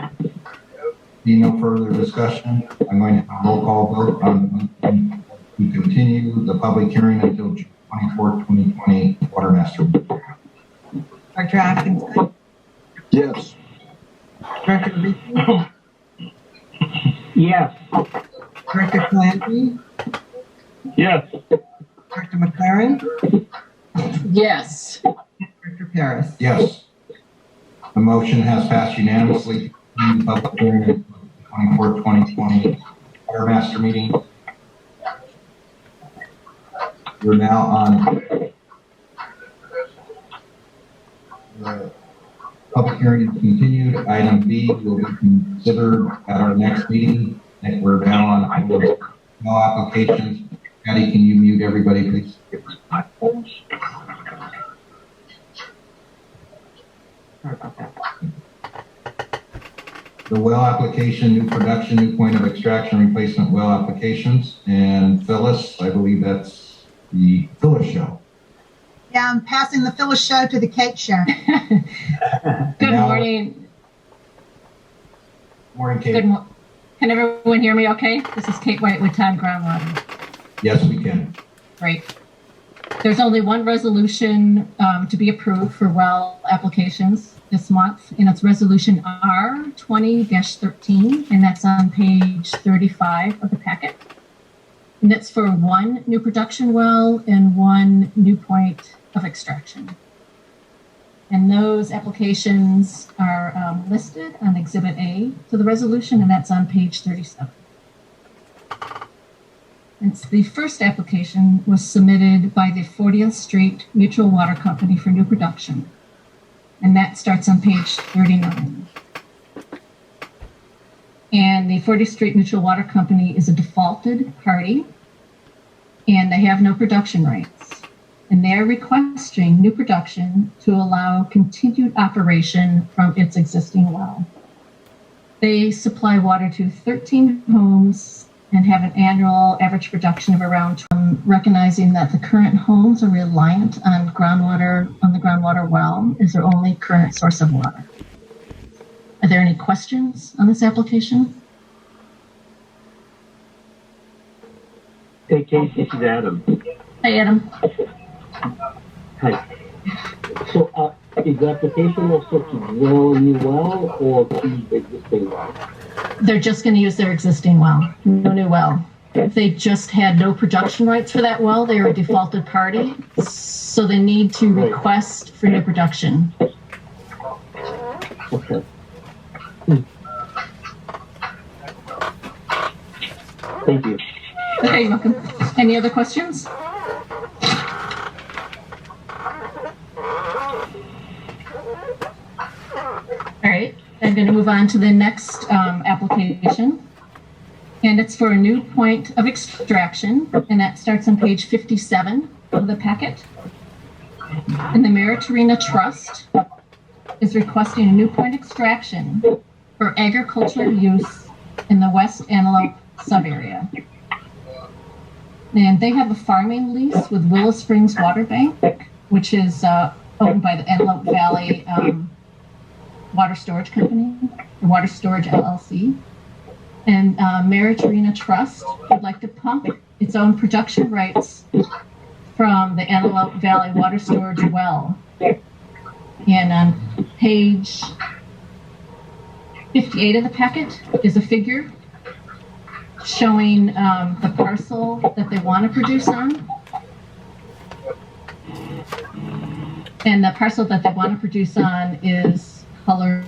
Being no further discussion, I'm going to have a roll call vote on to continue the public hearing until June 24th, 2020 Watermaster Meeting. Director Atkinson, Yes. Director Reed, Yes. Director Clancy, Yes. Director McLaren, Yes. Director Paris. Yes. The motion has passed unanimously to continue the public hearing until the 24th, 2020 Watermaster Meeting. We're now on the public hearing is continued. Item B will be considered at our next meeting. And we're now on no applications. Patty, can you mute everybody, please? The well application, new production, new point of extraction, replacement well applications. And Phyllis, I believe that's the Phyllis show. Yeah, I'm passing the Phyllis show to the Kate show. Good morning. Morning, Kate. Can everyone hear me okay? This is Kate White with Time Groundwater. Yes, we can. Great. There's only one resolution to be approved for well applications this month, and it's Resolution R20-13, and that's on page 35 of the packet. And it's for one new production well and one new point of extraction. And those applications are listed on Exhibit A to the resolution, and that's on page 37. And the first application was submitted by the 40th Street Mutual Water Company for new production, and that starts on page 39. And the 40th Street Mutual Water Company is a defaulted party, and they have no production rights. And they are requesting new production to allow continued operation from its existing well. They supply water to 13 homes and have an annual average production of around, recognizing that the current homes are reliant on groundwater, on the groundwater well is their only current source of water. Are there any questions on this application? Hey, Kate, this is Adam. Hi, Adam. Hi. So, is the application also to drill a new well or keep the existing well? They're just going to use their existing well, no new well. If they just had no production rights for that well, they are a defaulted party, so they need to request for new production. Okay. Thank you. Okay, you're welcome. Any other questions? All right, I'm going to move on to the next application. And it's for a new point of extraction, and that starts on page 57 of the packet. And the Meritorina Trust is requesting a new point extraction for agricultural use in the West Antelope subarea. And they have a farming lease with Willow Springs Water Bank, which is owned by the Antelope Valley Water Storage Company, or Water Storage LLC. And Meritorina Trust would like to pump its own production rights from the Antelope Valley Water Storage well. And on page 58 of the packet is a figure showing the parcel that they want to produce on. And the parcel that they want to produce on is colored,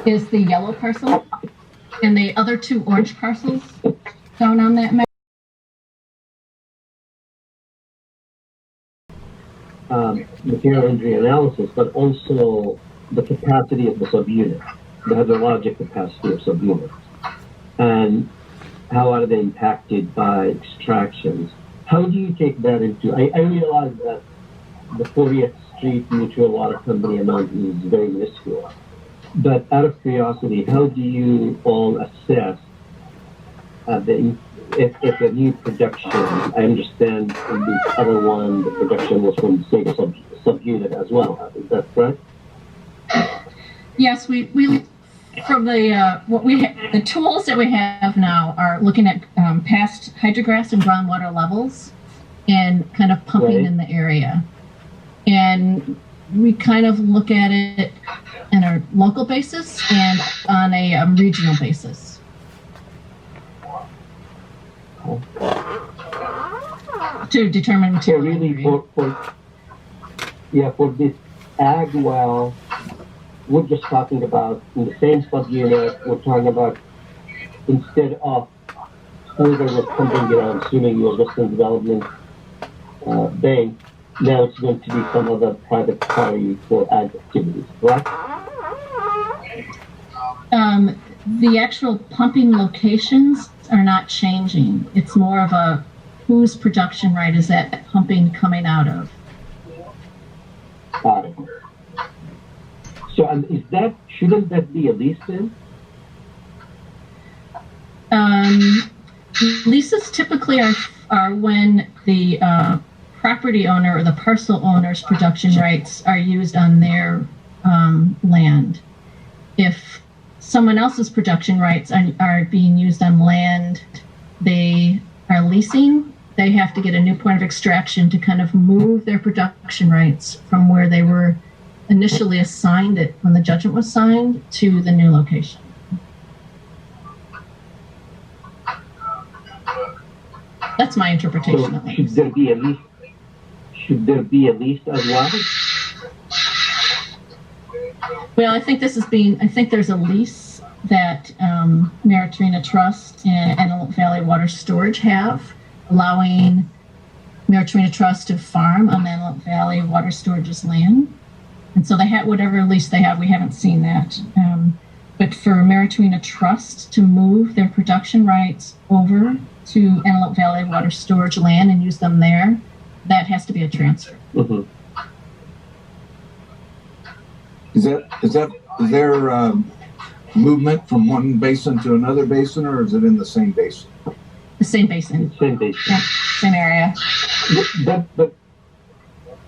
is the yellow parcel, and the other two orange parcels shown on that map. Material injury analysis, but also the capacity of the subunit, the hydrologic capacity of subunits, and how are they impacted by extractions? How do you take that into? I realize that the 40th Street Mutual Water Company amount is very minuscule, but out of curiosity, how do you all assess if a new production? I understand in the other one, the production was from the same subunit as well. Is that correct? Yes, we from the the tools that we have now are looking at past hydrographs and groundwater levels and kind of pumping in the area, and we kind of look at it on a local basis and on a regional basis. To determine material. So really, for this ag well, we're just talking about in the same subunit. We're talking about instead of further with pumping it, I'm assuming your Western Development Bank. Now it's going to be some other private party for ag activities, correct? The actual pumping locations are not changing. It's more of a whose production right is that pumping coming out of. Got it. So shouldn't that be a lease then? Leases typically are when the property owner or the parcel owner's production rights are used on their land. If someone else's production rights are being used on land they are leasing, they have to get a new point of extraction to kind of move their production rights from where they were initially assigned it when the judgment was signed to the new location. That's my interpretation of it. Should there be a lease? Should there be a lease as well? Well, I think there's a lease that Maritrina Trust and Antelope Valley Water Storage have, allowing Maritrina Trust to farm on Antelope Valley Water Storage's land. And so they have whatever lease they have. We haven't seen that. But for Maritrina Trust to move their production rights over to Antelope Valley Water Storage land and use them there, that has to be a transfer. Mm-hmm. Is there movement from one basin to another basin, or is it in the same basin? The same basin. Same basin. Yeah, same area. But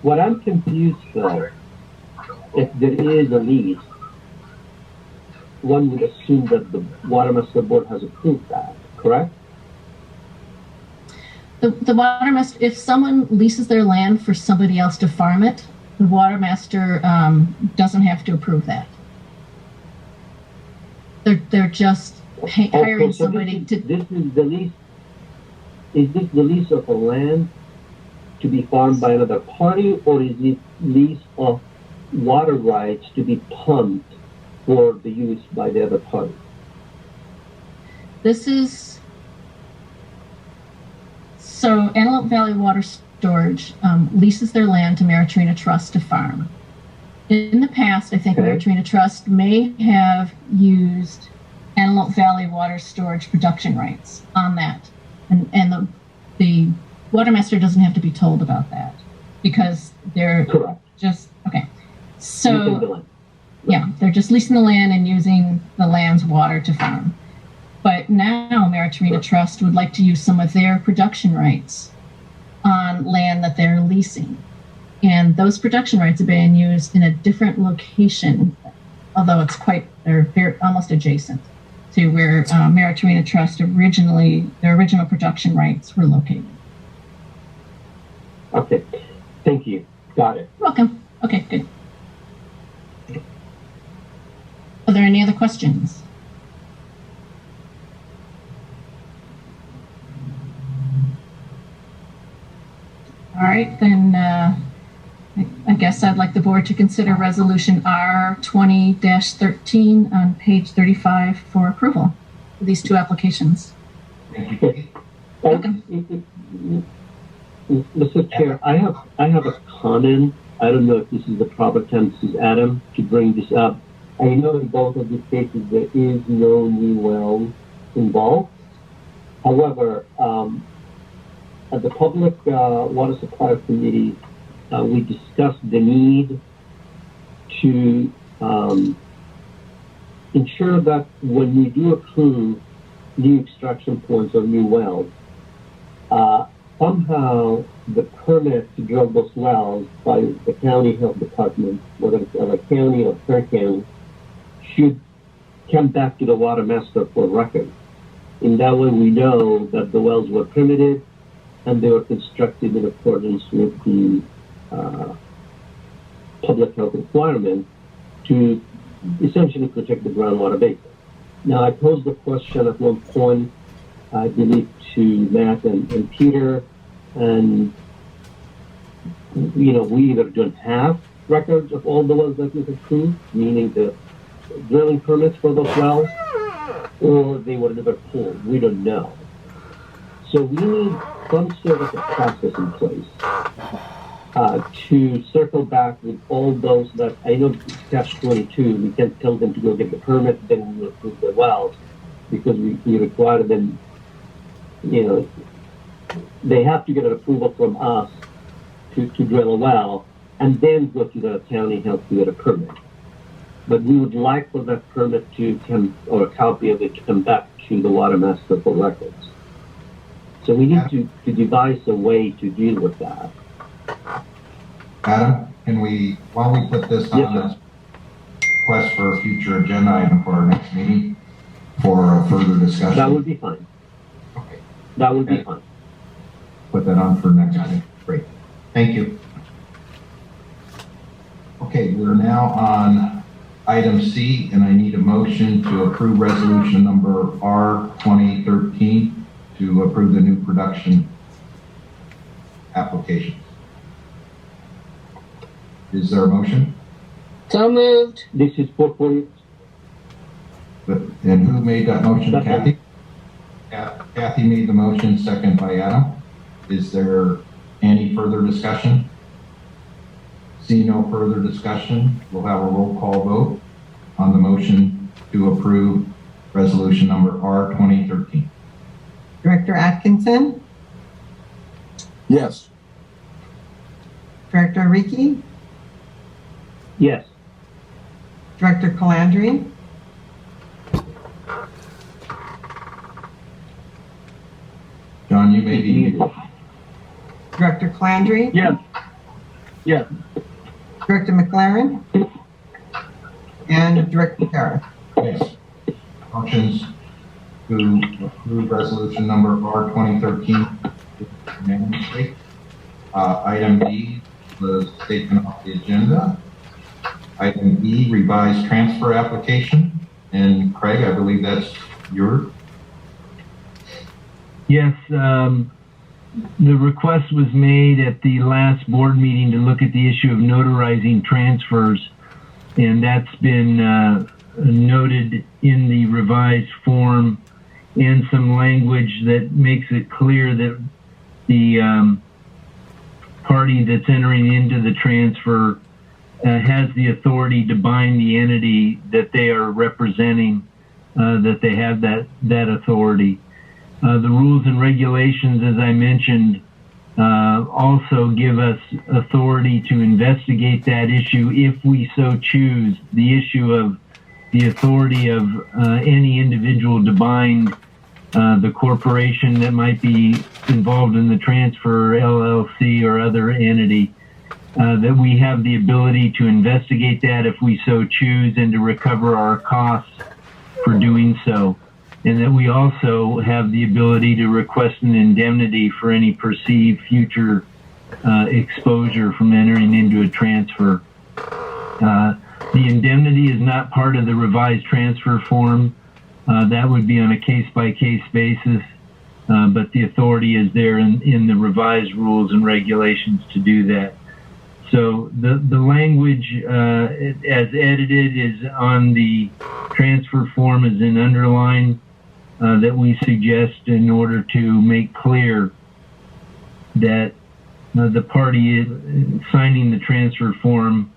what I'm confused though, if there is a lease, one would assume that the Watermaster Board has approved that, correct? The Watermaster, if someone leases their land for somebody else to farm it, the Watermaster doesn't have to approve that. They're just hiring somebody to. This is the lease. Is this the lease of a land to be farmed by another party, or is it lease of water rights to be pumped for the use by the other party? This is so Antelope Valley Water Storage leases their land to Maritrina Trust to farm. In the past, I think Maritrina Trust may have used Antelope Valley Water Storage production rights on that, and the Watermaster doesn't have to be told about that because they're just okay. So yeah, they're just leasing the land and using the land's water to farm. But now Maritrina Trust would like to use some of their production rights on land that they're leasing. And those production rights are being used in a different location, although they're almost adjacent to where Maritrina Trust their original production rights were located. Okay, thank you. Got it. Welcome. Okay, good. Are there any other questions? All right, then I guess I'd like the board to consider resolution R20-13 on page 35 for approval for these two applications. Thank you. Mr. Chair, I have a comment. I don't know if this is the proper time, this is Adam, to bring this up. I know in both of these cases there is no new well involved. However, at the Public Water Supply Committee, we discussed the need to ensure that when we do approve new extraction points or new wells, somehow the permit to drill those wells by the county health department, whether it's LA County or Kern County, should come back to the Watermaster for record. In that way, we know that the wells were permitted and they were constructed in accordance with the public health requirement to essentially protect the groundwater basin. Now, I posed the question at one point, I believe, to Matt and Peter, and we either don't have records of all the wells that we've approved, meaning the drilling permits for those wells, or they were never pulled. We don't know. So we need some sort of a process in place to circle back with all those that, I know it's catch-22, we can't tell them to go get the permit, then we will approve the wells, because we require them, they have to get an approval from us to drill a well, and then go to the county health to get a permit. But we would like for that permit to come, or a copy of it to come back to the Watermaster for records. So we need to devise a way to deal with that. Adam, while we put this on this request for a future agenda item for our next meeting for a further discussion? That would be fine. Okay. That would be fine. Put that on for next meeting. Great. Thank you. Okay, we're now on item C, and I need a motion to approve resolution number R2013 to approve the new production applications. Is there a motion? So moved. This is for And who made that motion? Kathy? Kathy made the motion, second by Adam. Is there any further discussion? See no further discussion, we'll have a roll call vote on the motion to approve resolution number R2013. Director Atkinson, Yes. Director Riki, Yes. Director Calandri, John, you may be. Director Calandri, Yes. Yes. Director McLaren, and Director Harris. Yes. Motions to approve resolution number R2013 unanimously. Item D was taken off the agenda. Item E, revised transfer application. And Craig, I believe that's yours. Yes, the request was made at the last board meeting to look at the issue of notarizing transfers, and that's been noted in the revised form and some language that makes it clear that the party that's entering into the transfer has the authority to bind the entity that they are representing, that they have that authority. The rules and regulations, as I mentioned, also give us authority to investigate that issue if we so choose. The issue of the authority of any individual to bind the corporation that might be involved in the transfer, LLC or other entity, that we have the ability to investigate that if we so choose and to recover our costs for doing so. And that we also have the ability to request an indemnity for any perceived future exposure from entering into a transfer. The indemnity is not part of the revised transfer form. That would be on a case-by-case basis. but the authority is there in the revised rules and regulations to do that. So the language as edited is on the transfer form is in underline that we suggest in order to make clear that the party signing the transfer form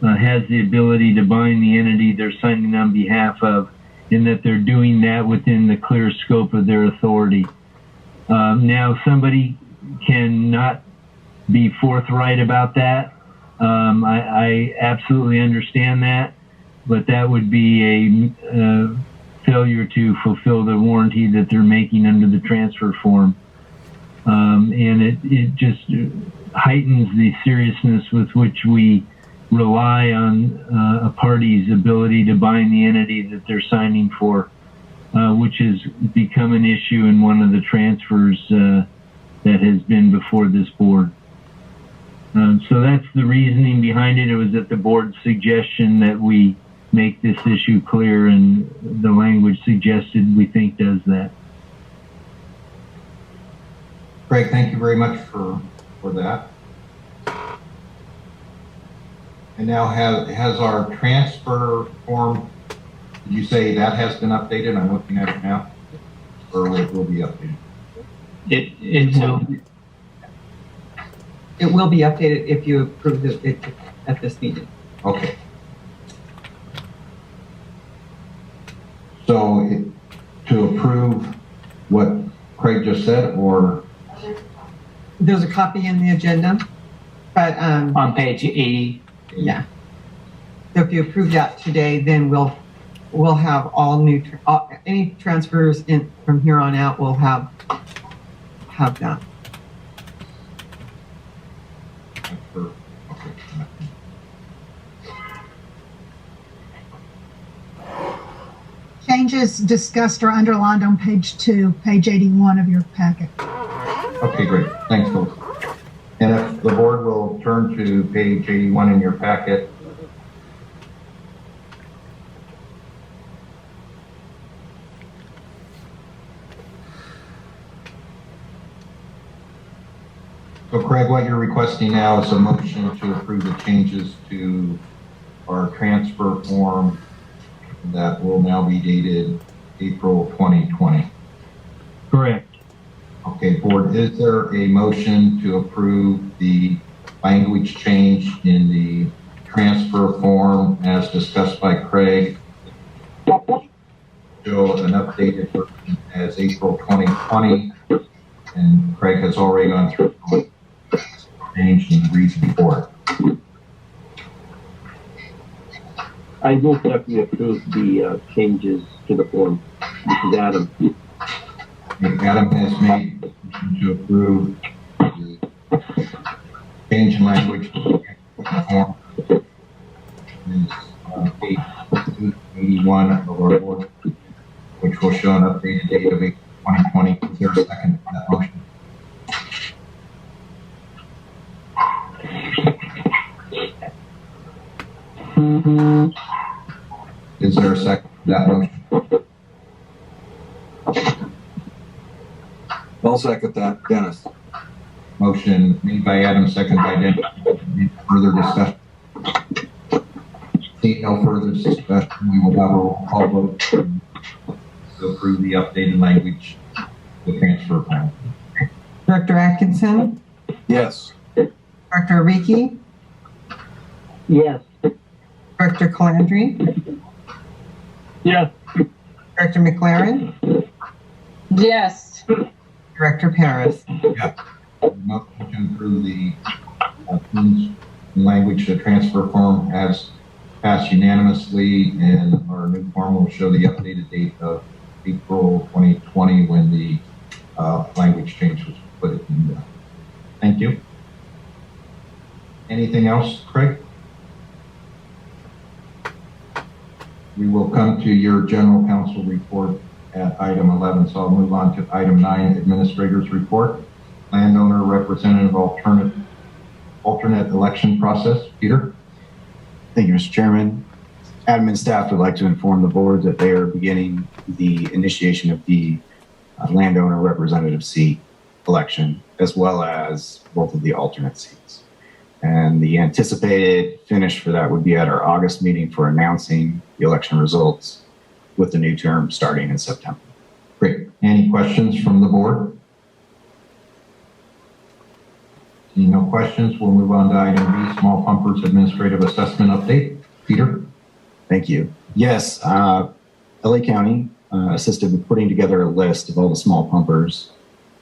has the ability to bind the entity they're signing on behalf of, and that they're doing that within the clear scope of their authority. Now, somebody cannot be forthright about that. I absolutely understand that, but that would be a failure to fulfill the warranty that they're making under the transfer form. And it just heightens the seriousness with which we rely on a party's ability to bind the entity that they're signing for, which has become an issue in one of the transfers that has been before this board. So that's the reasoning behind it. It was at the board's suggestion that we make this issue clear, and the language suggested we think does that. Craig, thank you very much for that. And now has our transfer form, did you say that has been updated? I'm looking at it now. Or it will be updated? It will be updated if you approve it at this meeting. Okay. So to approve what Craig just said, or? There's a copy in the agenda, but on page 80. Yeah. So if you approve that today, then we'll have all new any transfers in from here on out. We'll have that. Changes discussed are underlined on page 2, page 81 of your packet. Okay, great. Thanks, folks. And if the board will turn to page 81 in your packet. So Craig, what you're requesting now is a motion to approve the changes to our transfer form that will now be dated April 2020. Correct. Okay, board, is there a motion to approve the language change in the transfer form as discussed by Craig? Show an updated version as April 2020, and Craig has already gone through the change and reason for it. I move that we approve the changes to the form. This is Adam. Adam has made a motion to approve the change in language to the form. Is page 81 of our board, which will show an updated date of April 2020. Is there a second to that motion? Is there a second to that motion? I'll second that, Dennis. Motion made by Adam, second by Dennis. Any further discussion? Seeing no further discussion, we will have a roll call vote to approve the updated language, the transfer plan. Director Atkinson, Yes. Director Riki, Yes. Director Calandry, Yes. Director McLaren, Yes. Director Paris. Yeah. Motion to approve the change in language to transfer form has passed unanimously, and our new form will show the updated date of April 2020 when the language change was put in. Thank you. Anything else, Craig? We will come to your general counsel report at item 11, so I'll move on to item 9, administrator's report. Landowner representative alternate election process. Peter? Thank you, Mr. Chairman. Admin staff would like to inform the board that they are beginning the initiation of the landowner representative seat election, as well as both of the alternate seats. And the anticipated finish for that would be at our August meeting for announcing the election results, with the new term starting in September. Great. Any questions from the board? Seeing no questions, we'll move on to item B, small pumpers administrative assessment update. Peter? Thank you. Yes, LA County assisted with putting together a list of all the small pumpers.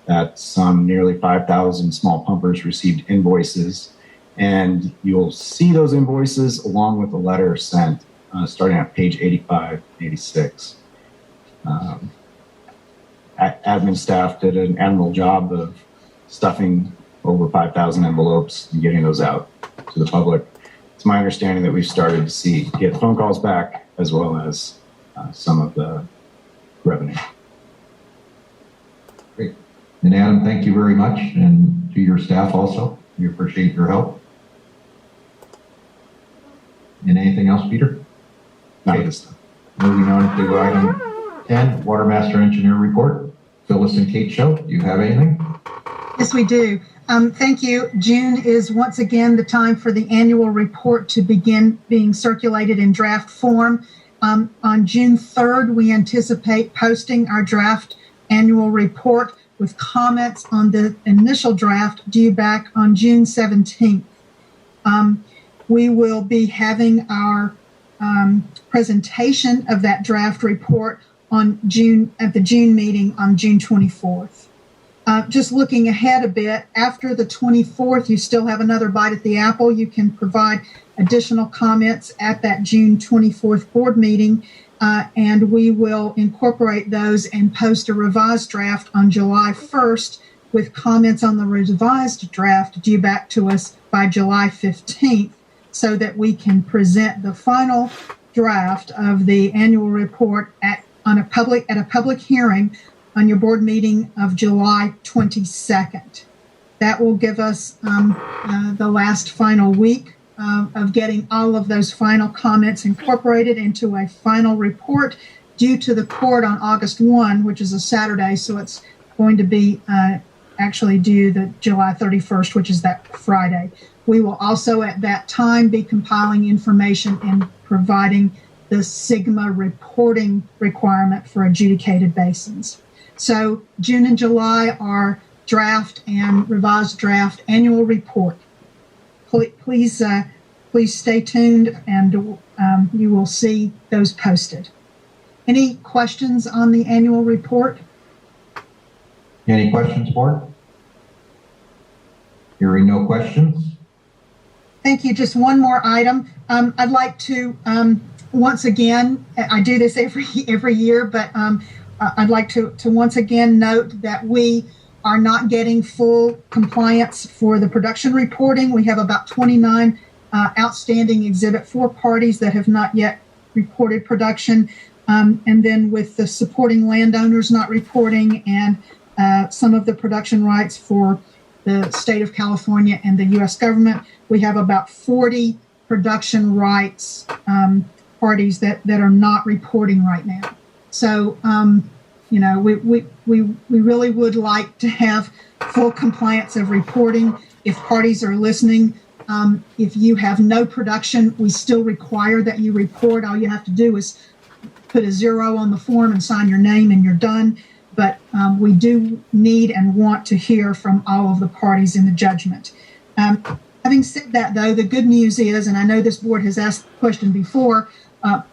That some nearly 5,000 small pumpers received invoices, and you'll see those invoices along with the letter sent starting at page 85, 86. Admin staff did an admirable job of stuffing over 5,000 envelopes and getting those out to the public. It's my understanding that we've started to get phone calls back, as well as some of the revenue. Great. And Adam, thank you very much, and to your staff also. We appreciate your help. And anything else, Peter? Not this time. Moving on to item 10, Watermaster Engineer Report. Phyllis and Kate Show, do you have anything? Yes, we do. Thank you. June is once again the time for the annual report to begin being circulated in draft form. On June 3rd, we anticipate posting our draft annual report with comments on the initial draft due back on June 17th. We will be having our presentation of that draft report at the June meeting on June 24th. Just looking ahead a bit, after the 24th, you still have another bite at the apple. You can provide additional comments at that June 24th board meeting, and we will incorporate those and post a revised draft on July 1st with comments on the revised draft due back to us by July 15th, so that we can present the final draft of the annual report at a public hearing on your board meeting of July 22nd. That will give us the last final week of getting all of those final comments incorporated into a final report due to the court on August 1, which is a Saturday, so it's going to be actually due the July 31st, which is that Friday. We will also at that time be compiling information and providing the SIGMA reporting requirement for adjudicated basins. So June and July are draft and revised draft annual report. Please stay tuned, and you will see those posted. Any questions on the annual report? Any questions, board? Hearing no questions. Thank you. Just one more item. I'd like to once again, I do this every year, but I'd like to once again note that we are not getting full compliance for the production reporting. We have about 29 outstanding Exhibit 4 parties that have not yet reported production. And then with the supporting landowners not reporting and some of the production rights for the state of California and the U.S. government, we have about 40 production rights parties that are not reporting right now. So, we really would like to have full compliance of reporting. If parties are listening, if you have no production, we still require that you report. All you have to do is put a 0 on the form and sign your name, and you're done. But we do need and want to hear from all of the parties in the judgment. Having said that, though, the good news is, and I know this board has asked the question before,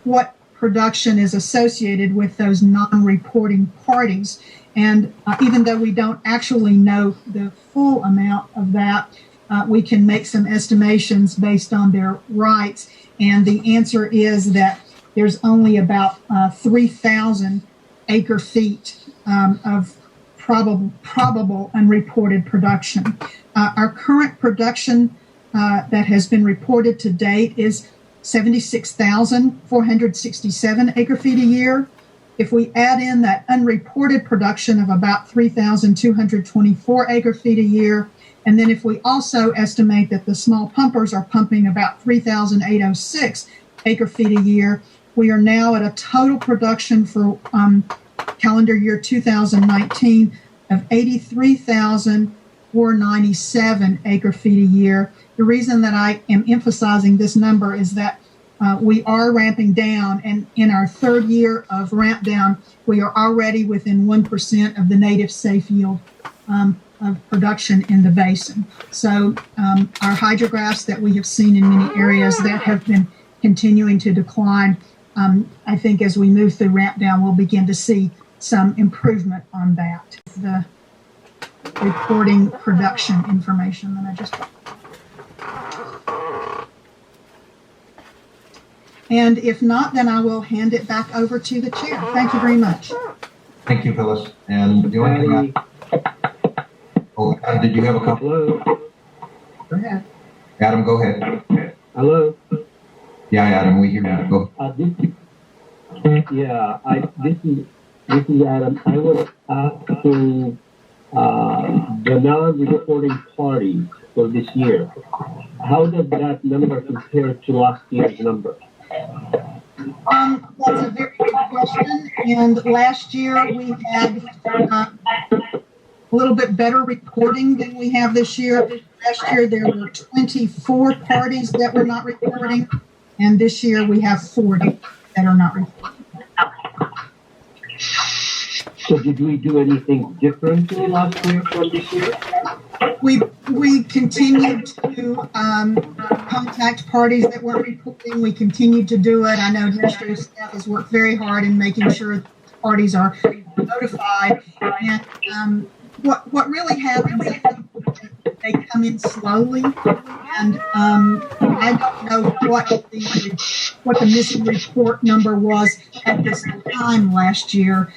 what production is associated with those non-reporting parties. And even though we don't actually know the full amount of that, we can make some estimations based on their rights. And the answer is that there's only about 3,000 acre feet of probable unreported production. Our current production that has been reported to date is 76,467 acre feet a year. If we add in that unreported production of about 3,224 acre feet a year, and then if we also estimate that the small pumpers are pumping about 3,806 acre feet a year, we are now at a total production for calendar year 2019 of 83,497 acre feet a year. The reason that I am emphasizing this number is that we are ramping down, and in our third year of ramp down, we are already within 1% of the native safe yield of production in the basin. So our hydrographs that we have seen in many areas that have been continuing to decline, I think as we move through ramp down, we'll begin to see some improvement on that. The reporting production information that I just talked about. And if not, then I will hand it back over to the chair. Thank you very much. Thank you, Phyllis. And the only thing did you have a couple? Hello. Go ahead. Adam, go ahead. Hello. Yeah, Adam, we hear you. Go. This is Adam. I was asking the non-reporting parties for this year. How does that number compare to last year's number? That's a very good question. And last year we had a little bit better reporting than we have this year. Last year there were 24 parties that were not reporting, and this year we have 40 that are not reporting. So did we do anything differently last year from this year? We continued to contact parties that weren't reporting. We continued to do it. I know administrative staff has worked very hard in making sure parties are notified. And what really happens is they come in slowly, and I don't know what the missing report number was at this time last year,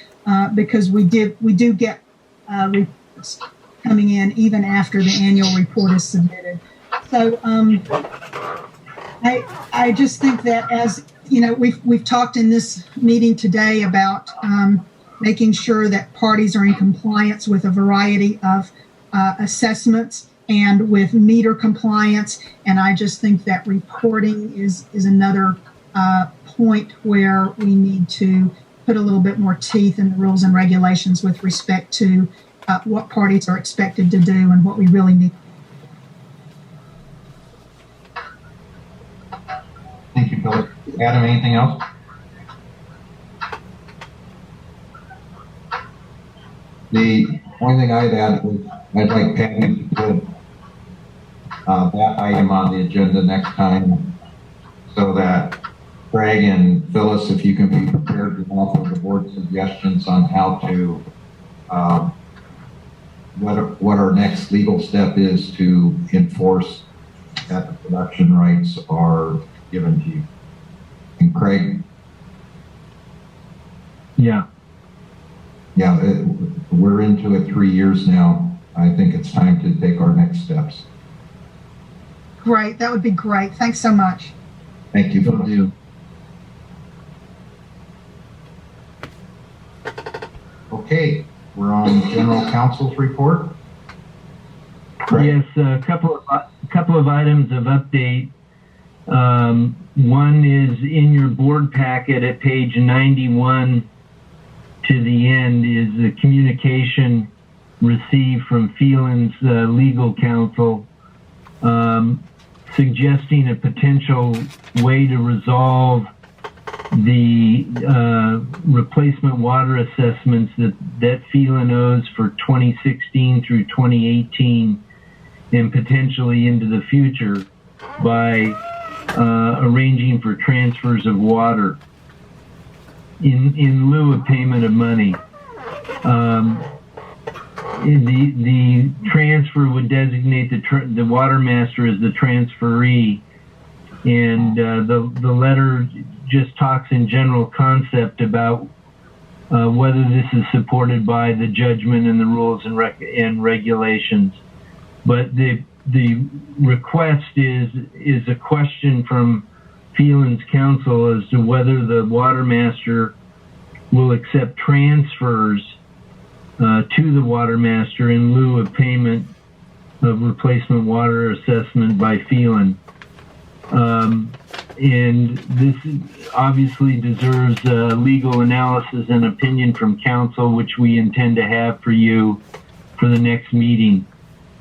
because we do get reports coming in even after the annual report is submitted. So I just think that, as you know, we've talked in this meeting today about making sure that parties are in compliance with a variety of assessments and with meter compliance. And I just think that reporting is another point where we need to put a little bit more teeth in the rules and regulations with respect to what parties are expected to do and what we really need. Thank you, Phyllis. Adam, anything else? The only thing I'd add is I'd like Patty to put that item on the agenda next time, so that Craig and Phyllis, if you can be prepared to offer the board suggestions on how to what our next legal step is to enforce that the production rights are given to you. And Craig? Yeah. Yeah, we're into it 3 years now. I think it's time to take our next steps. Great, that would be great. Thanks so much. Thank you, Phyllis. Okay, we're on General Counsel's report. Yes, a couple of items of update. One is in your board packet at page 91 to the end is the communication received from Phelan's legal counsel, suggesting a potential way to resolve the replacement water assessments that Phelan owes for 2016 through 2018 and potentially into the future by arranging for transfers of water in lieu of payment of money. The transfer would designate the Watermaster as the transferee, and the letter just talks in general concept about whether this is supported by the judgment and the rules and regulations. But the request is a question from Phelan's counsel as to whether the Watermaster will accept transfers to the Watermaster in lieu of payment of replacement water assessment by Phelan. and this obviously deserves legal analysis and opinion from council, which we intend to have for you for the next meeting.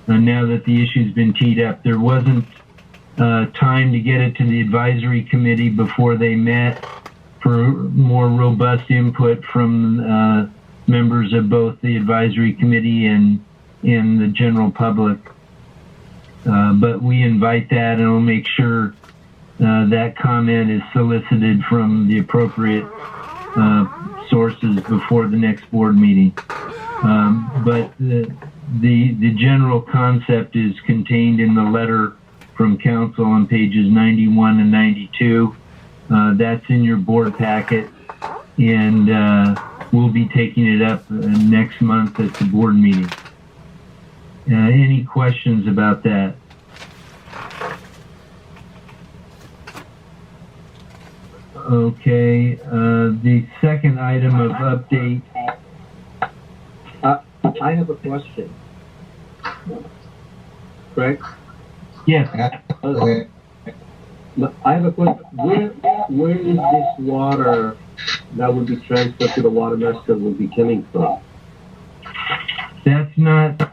Now that the issue's been teed up, there wasn't time to get it to the advisory committee before they met for more robust input from members of both the advisory committee and the general public. But we invite that, and we'll make sure that comment is solicited from the appropriate sources before the next board meeting. But the general concept is contained in the letter from council on pages 91 and 92. That's in your board packet, and we'll be taking it up next month at the board meeting. Any questions about that? Okay, the second item of update. I have a question. Correct? Yes. I have a question. Where is this water that would be transferred to the Watermaster will be coming from? That's not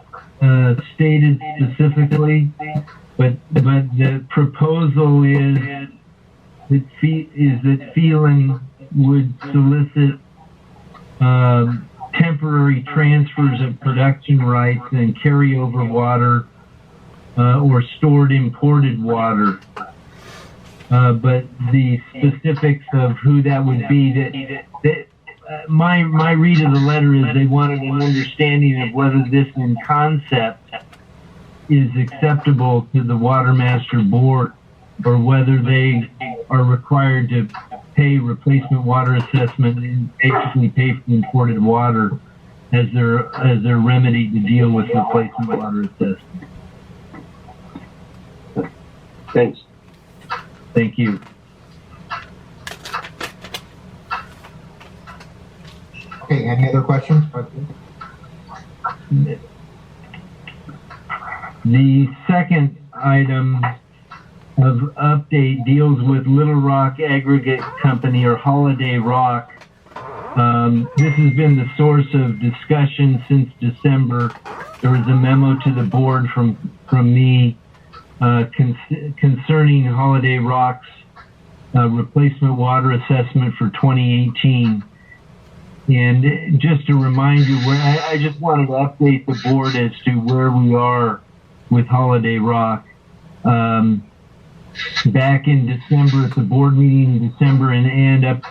stated specifically, but the proposal is that Phelan would solicit temporary transfers of production rights and carryover water or stored imported water. But the specifics of who that would be, my read of the letter is they wanted an understanding of whether this in concept is acceptable to the Watermaster Board, or whether they are required to pay replacement water assessment and basically pay for imported water as their remedy to deal with replacement water assessment. Thanks. Thank you. Okay, any other questions? The second item of update deals with Little Rock Aggregate Company, or Holiday Rock. This has been the source of discussion since December. There was a memo to the board from me concerning Holiday Rock's replacement water assessment for 2018. And just to remind you, I just wanted to update the board as to where we are with Holiday Rock. Back in December, at the board meeting in December, and up.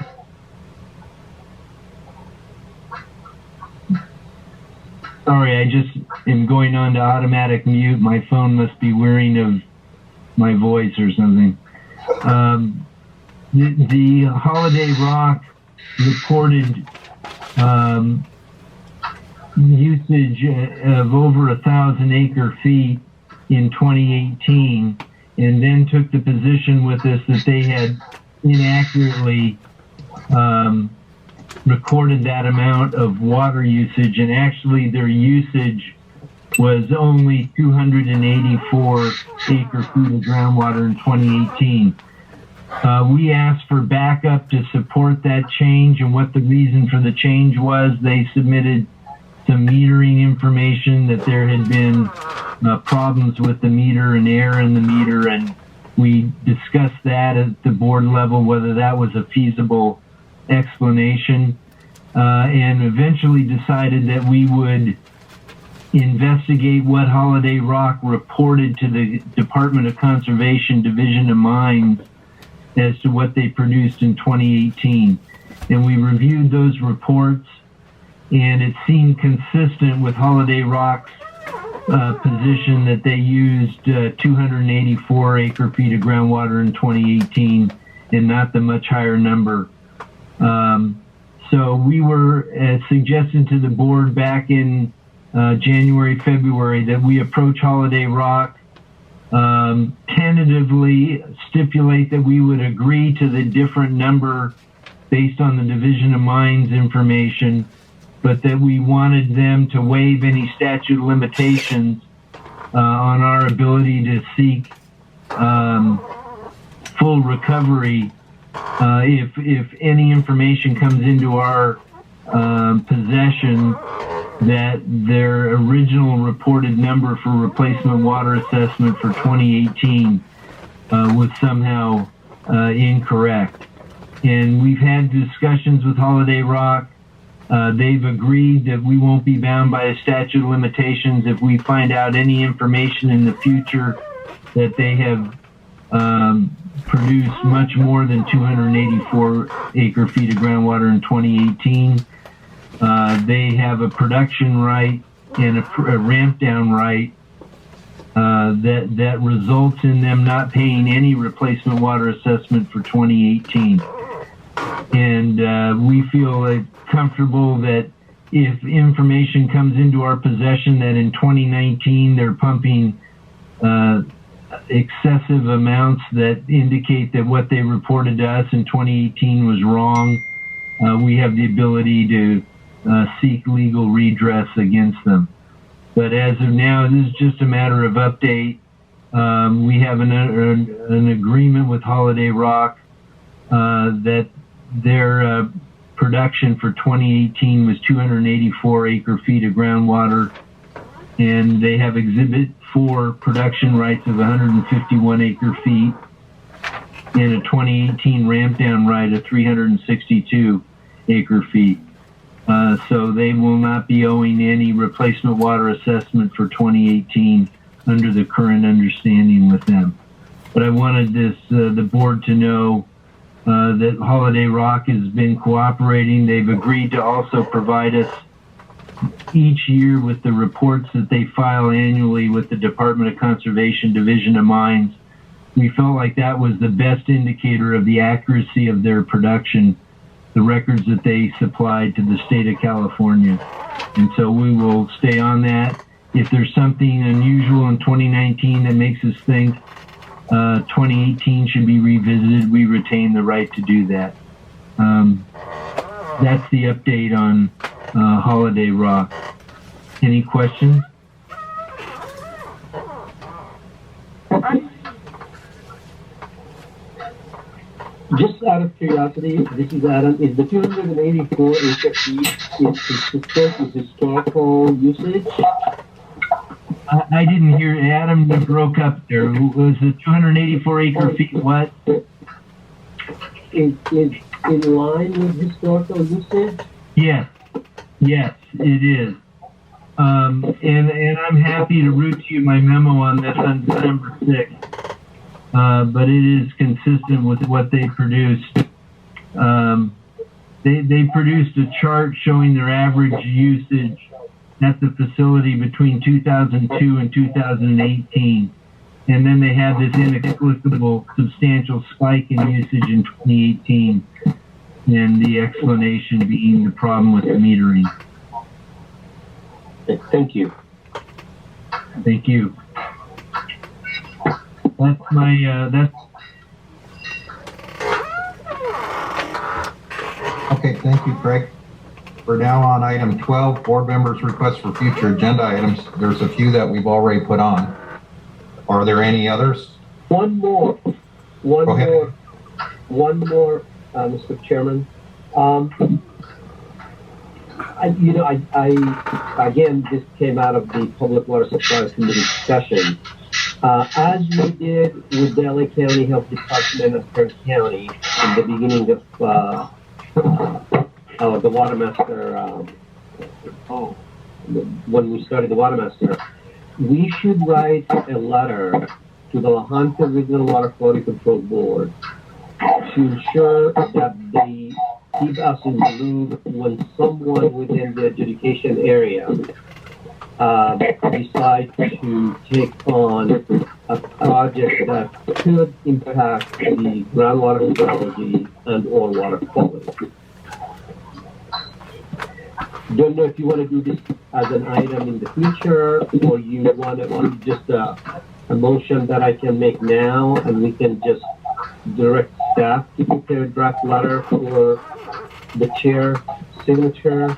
Sorry, I just am going on to automatic mute. My phone must be wearing of my voice or something. The Holiday Rock reported usage of over 1,000 acre feet in 2018, and then took the position with us that they had inaccurately recorded that amount of water usage, and actually their usage was only 284 acre feet of groundwater in 2018. We asked for backup to support that change, and what the reason for the change was. They submitted some metering information that there had been problems with the meter and error in the meter, and we discussed that at the board level, whether that was a feasible explanation, and eventually decided that we would investigate what Holiday Rock reported to the Department of Conservation Division of Mines as to what they produced in 2018. And we reviewed those reports, and it seemed consistent with Holiday Rock's position that they used 284 acre feet of groundwater in 2018 and not the much higher number. So we were suggesting to the board back in January, February, that we approach Holiday Rock, tentatively stipulate that we would agree to the different number based on the Division of Mines information, but that we wanted them to waive any statute of limitations on our ability to seek full recovery if any information comes into our possession that their original reported number for replacement water assessment for 2018 was somehow incorrect. And we've had discussions with Holiday Rock. They've agreed that we won't be bound by a statute of limitations if we find out any information in the future that they have produced much more than 284 acre feet of groundwater in 2018. They have a production right and a ramp down right that results in them not paying any replacement water assessment for 2018. And we feel comfortable that if information comes into our possession that in 2019 they're pumping excessive amounts that indicate that what they reported to us in 2018 was wrong, we have the ability to seek legal redress against them. But as of now, this is just a matter of update. We have an agreement with Holiday Rock that their production for 2018 was 284 acre feet of groundwater, and they have Exhibit 4 production rights of 151 acre feet and a 2018 ramp down right of 362 acre feet. So they will not be owing any replacement water assessment for 2018 under the current understanding with them. But I wanted the board to know that Holiday Rock has been cooperating. They've agreed to also provide us each year with the reports that they file annually with the Department of Conservation Division of Mines. We felt like that was the best indicator of the accuracy of their production, the records that they supplied to the state of California. And so we will stay on that. If there's something unusual in 2019 that makes us think 2018 should be revisited, we retain the right to do that. That's the update on Holiday Rock. Any questions? Just out of curiosity, this is Adam. Is the 284 acre feet is historical usage? I didn't hear Adam. You broke up there. Was the 284 acre feet what? Is in line with historical usage? Yes, it is. And I'm happy to route you my memo on this on December 6th. But it is consistent with what they produced. They produced a chart showing their average usage at the facility between 2002 and 2018. And then they had this inexplicable substantial spike in usage in 2018. And the explanation being the problem with the metering. Thank you. Thank you. That's my, Okay, thank you, Craig. We're now on item 12, board members' requests for future agenda items. There's a few that we've already put on. Are there any others? One more, Mr. Chairman. Again, this came out of the Public Water Supplies Committee discussion. As we did with the LA County Health Department of Kern County in the beginning of the Watermaster, when we started the Watermaster, we should write a letter to the La Junta Regional Water Quality Control Board to ensure that they keep us in the loop when someone within the adjudication area decide to take on a project that could impact the groundwater hydrology and or water quality. Don't know if you want to do this as an item in the future, or you want to just a motion that I can make now, and we can just direct staff to prepare a draft letter for the chair signature.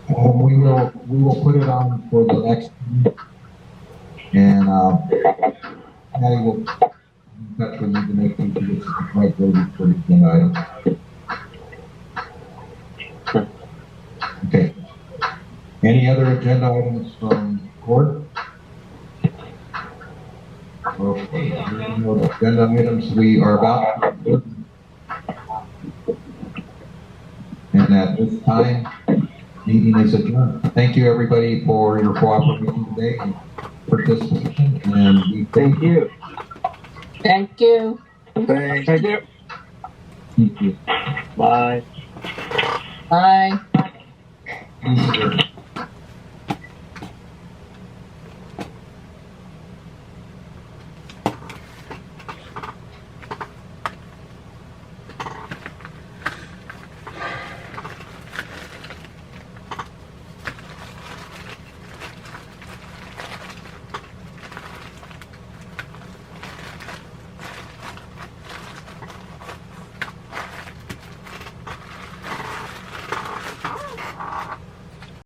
We will put it on for the next meeting, and Patty will in touch with you to make sure this is the right voting for the agenda item. Okay. Any other agenda items from court? Okay, no agenda items. We are about to, and at this time, meeting is adjourned. Thank you, everybody, for your cooperation today and participation. And we Thank you. Thank you. Thank you. Bye. Bye. Easier.